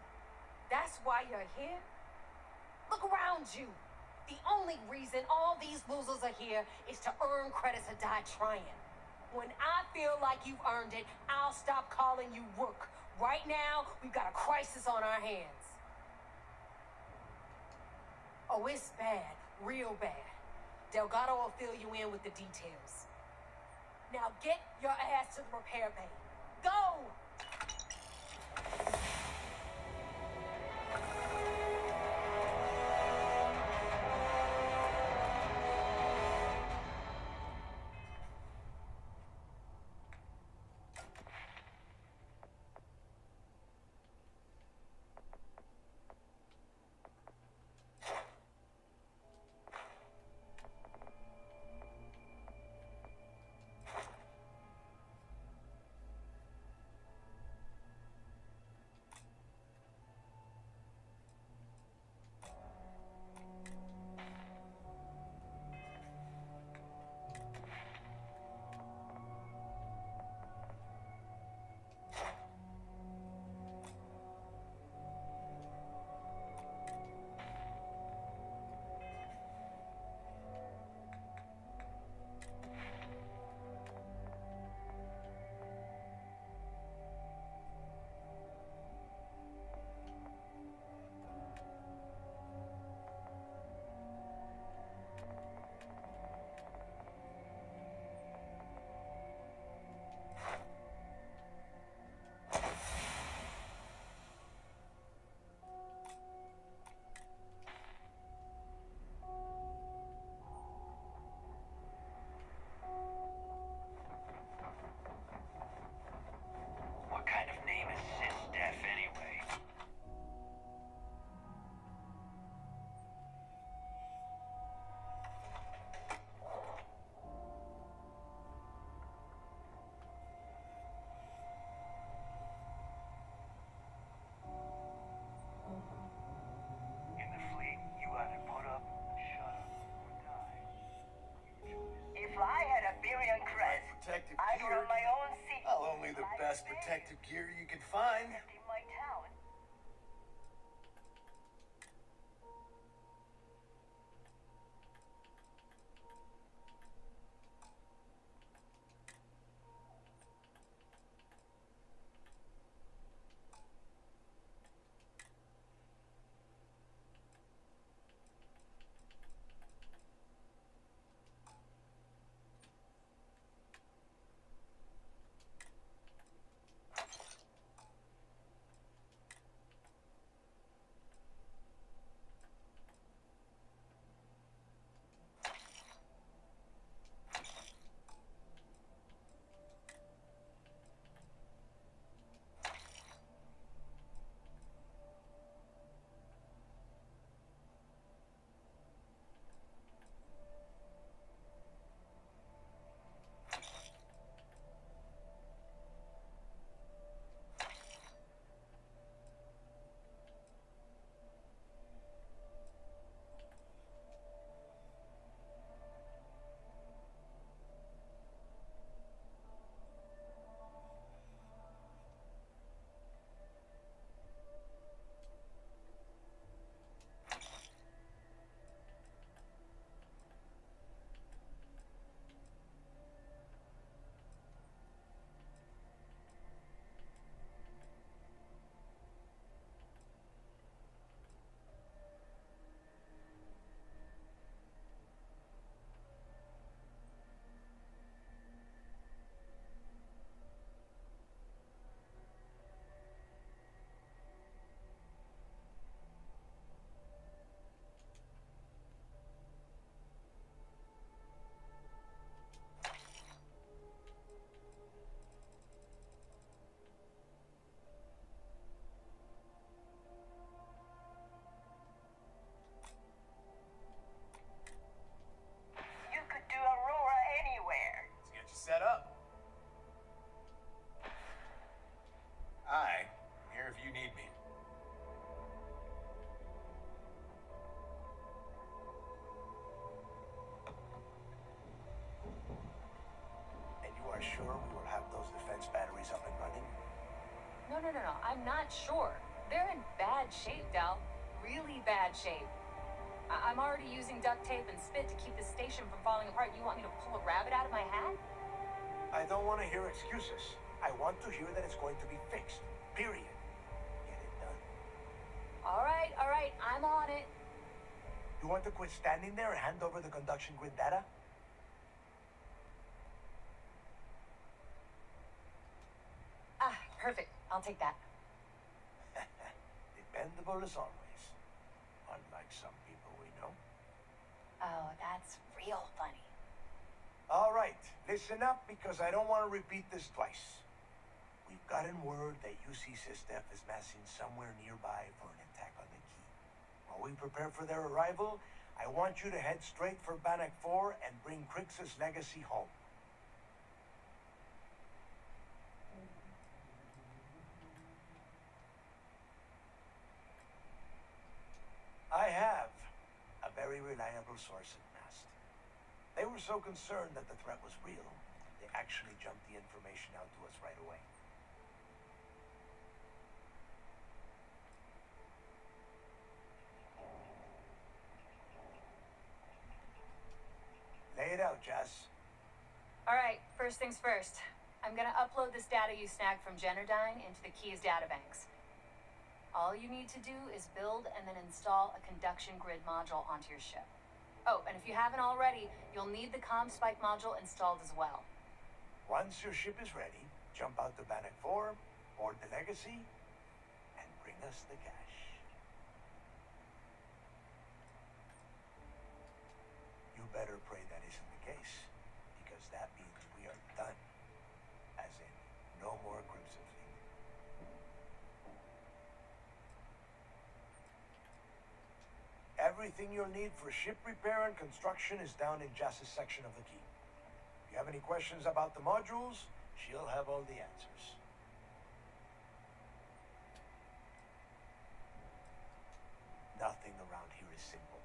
That's why you're here? Look around you. The only reason all these losers are here is to earn credits or die trying. When I feel like you've earned it, I'll stop calling you Rook. Right now, we've got a crisis on our hands. Oh, it's bad. Real bad. Delgado will fill you in with the details. Now get your ass to the repair bay. Go! What kind of name is Sysdef anyway? In the fleet, you either put up, shut up, or die. If I had a billion creds, Protective I'd gear. run my own city. Well, only the best protective gear you can find. In my town. No. I'm not sure. They're in bad shape, Del. Really bad shape. I'm already using duct tape and spit to keep the station from falling apart. You want me to pull a rabbit out of my hat? I don't want to hear excuses. I want to hear that it's going to be fixed. Period. Get it done. All right. I'm on it. You want to quit standing there and hand over the conduction grid data? Ah, perfect. I'll take that. Dependable as always. Unlike some people we know. Oh, that's real funny. All right, listen up because I don't want to repeat this twice. We've gotten word that UC Systef is massing somewhere nearby for an attack on the key. While we prepare for their arrival, I want you to head straight for Bannock 4 and bring Crix's legacy home. I have a very reliable source at Mast. They were so concerned that the threat was real, they actually jumped the information out to us right away. Lay it out, Jess. All right, first things first. I'm gonna upload this data you snagged from Generdyne into the Keys databanks. All you need to do is build and then install a conduction grid module onto your ship. Oh, and if you haven't already, you'll need the comm spike module installed as well. Once your ship is ready, jump out to Bannock 4, board the legacy, and bring us the cash. You better pray that isn't the case, because that means we are done. As in, no more Crimson Fleet. Everything you'll need for ship repair and construction is down in Jass's section of the key. If you have any questions about the modules, she'll have all the answers. Nothing around here is simple.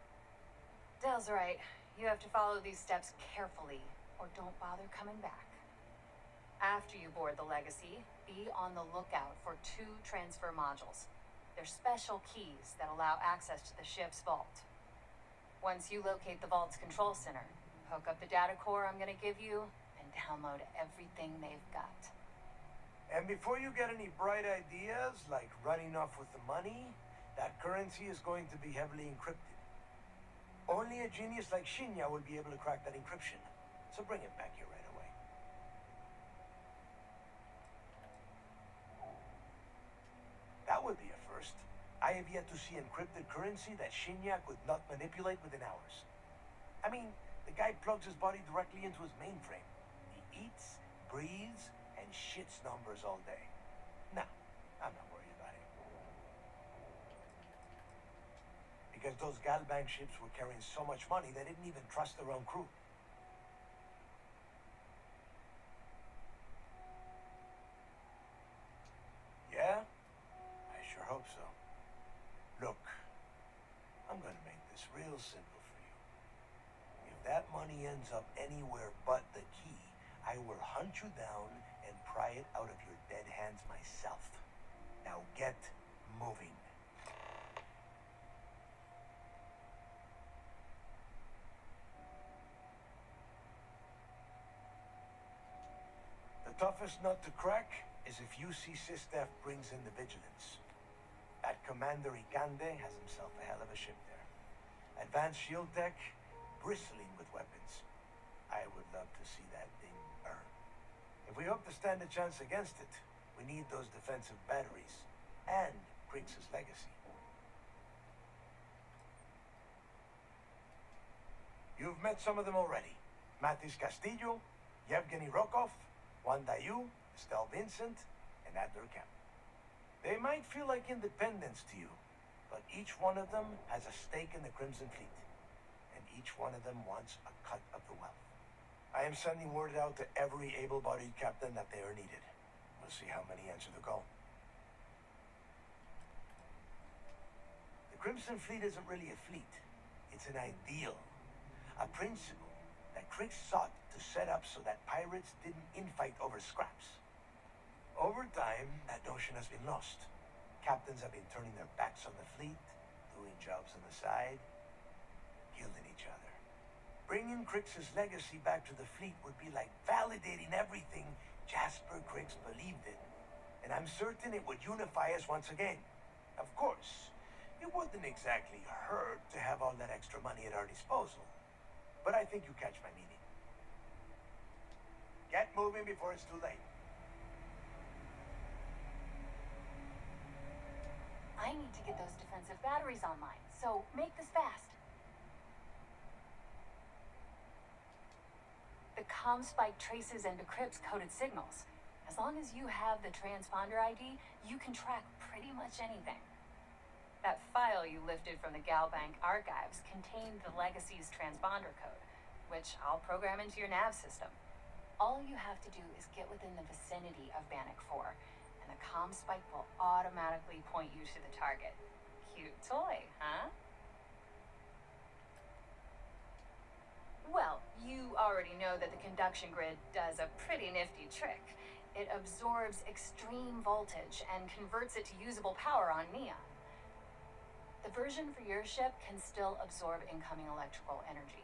Dell's right. You have to follow these steps carefully, or don't bother coming back. After you board the Legacy, be on the lookout for 2 transfer modules. They're special keys that allow access to the ship's vault. Once you locate the vault's control center, hook up the data core I'm gonna give you, and download everything they've got. And before you get any bright ideas, like running off with the money, that currency is going to be heavily encrypted. Only a genius like Shinya will be able to crack that encryption. So bring it back here right away. That would be a first. I have yet to see encrypted currency that Shinya could not manipulate within hours. I mean, the guy plugs his body directly into his mainframe. He eats, breathes, and shits numbers all day. Nah, I'm not worried about it. Because those Galbank ships were carrying so much money, they didn't even trust their own crew. Yeah? I sure hope so. Look, I'm gonna make this real simple for you. If that money ends up anywhere but the key, I will hunt you down and pry it out of your dead hands myself. Now get moving. The toughest nut to crack is if UC Systef brings in the vigilance. That Commander Ikande has himself a hell of a ship there. Advanced shield tech, bristling with weapons. I would love to see that thing burn. If we hope to stand a chance against it, we need those defensive batteries and Griggs' legacy. You've met some of them already. Matis Castillo, Yevgeny Rokov, Juan Dayu, Estelle Vincent, and Adler Kemp. They might feel like independents to you, but each one of them has a stake in the Crimson Fleet, and each one of them wants a cut of the wealth. I am sending word out to every able-bodied captain that they are needed. We'll see how many answer the call. The Crimson Fleet isn't really a fleet. It's an ideal, a principle that Krix sought to set up so that pirates didn't infight over scraps. Over time, that notion promotion has been lost. Captains have been turning their backs on the fleet, doing jobs on the side, killing each other. Bringing Crix's legacy back to the fleet would be like validating everything Jasper Crix believed in. And I'm certain it would unify us once again. Of course, it wouldn't exactly hurt to have all that extra money at our disposal. But I think you catch my meaning. Get moving before it's too late. I need to get those defensive batteries online, so make this fast. The comm spike traces and decrypts coded signals. As long as you have the transponder ID, you can track pretty much anything. That file you lifted from the Galbank archives contained the Legacy's transponder code, which I'll program into your nav system. All you have to do is get within the vicinity of Bannock 4, and the comm spike will automatically point you to the target. Cute toy, huh? Well, you already know that the conduction grid does a pretty nifty trick. It absorbs extreme voltage and converts it to usable power on Neon. The version for your ship can still absorb incoming electrical energy,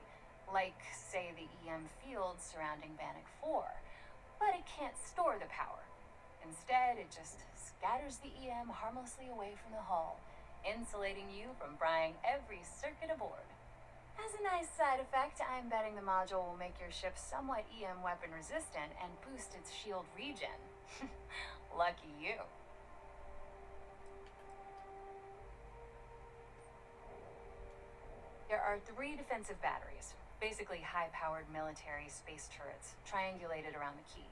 like, say, the EM field surrounding Bannock 4, but it can't store the power. Instead, it just scatters the EM harmlessly away from the hull, insulating you from frying every circuit aboard. As a nice side effect, I'm betting the module will make your ship somewhat EM weapon resistant and boost its shield regen. Lucky you. There are 3 defensive batteries, basically high-powered military space turrets, triangulated around the key.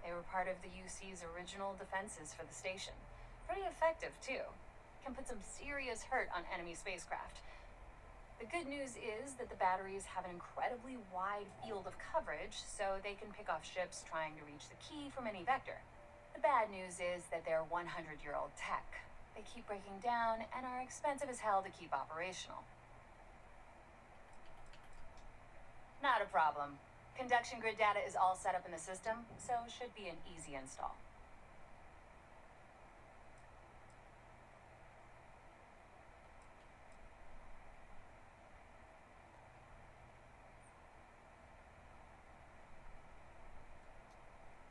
They were part of the UC's original defenses for the station. Pretty effective, too. Can put some serious hurt on enemy spacecraft. The good news is that the batteries have an incredibly wide field of coverage, so they can pick off ships trying to reach the key from any vector. The bad news is that they're 100-year-old tech. They keep breaking down and are expensive as hell to keep operational. Not a problem. Conduction grid data is all set up in the system, so should be an easy install.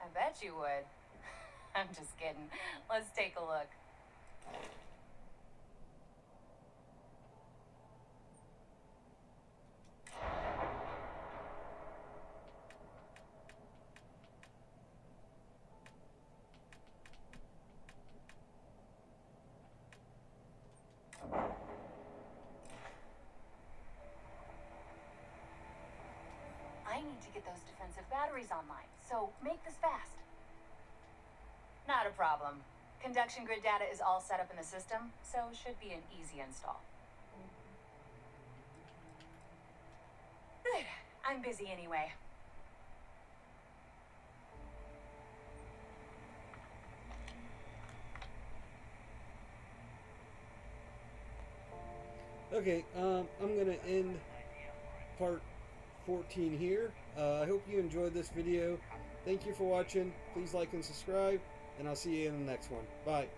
I bet you would. I'm just kidding. Let's take a look. I need to get those defensive batteries online, so make this fast. Not a problem. Conduction grid data is all set up in the system, so should be an easy install. Good. I'm busy anyway. Okay, I'm gonna end part 14 here. I hope you enjoyed this video. Thank you for watching. Please like and subscribe, and I'll see you in the next one. Bye.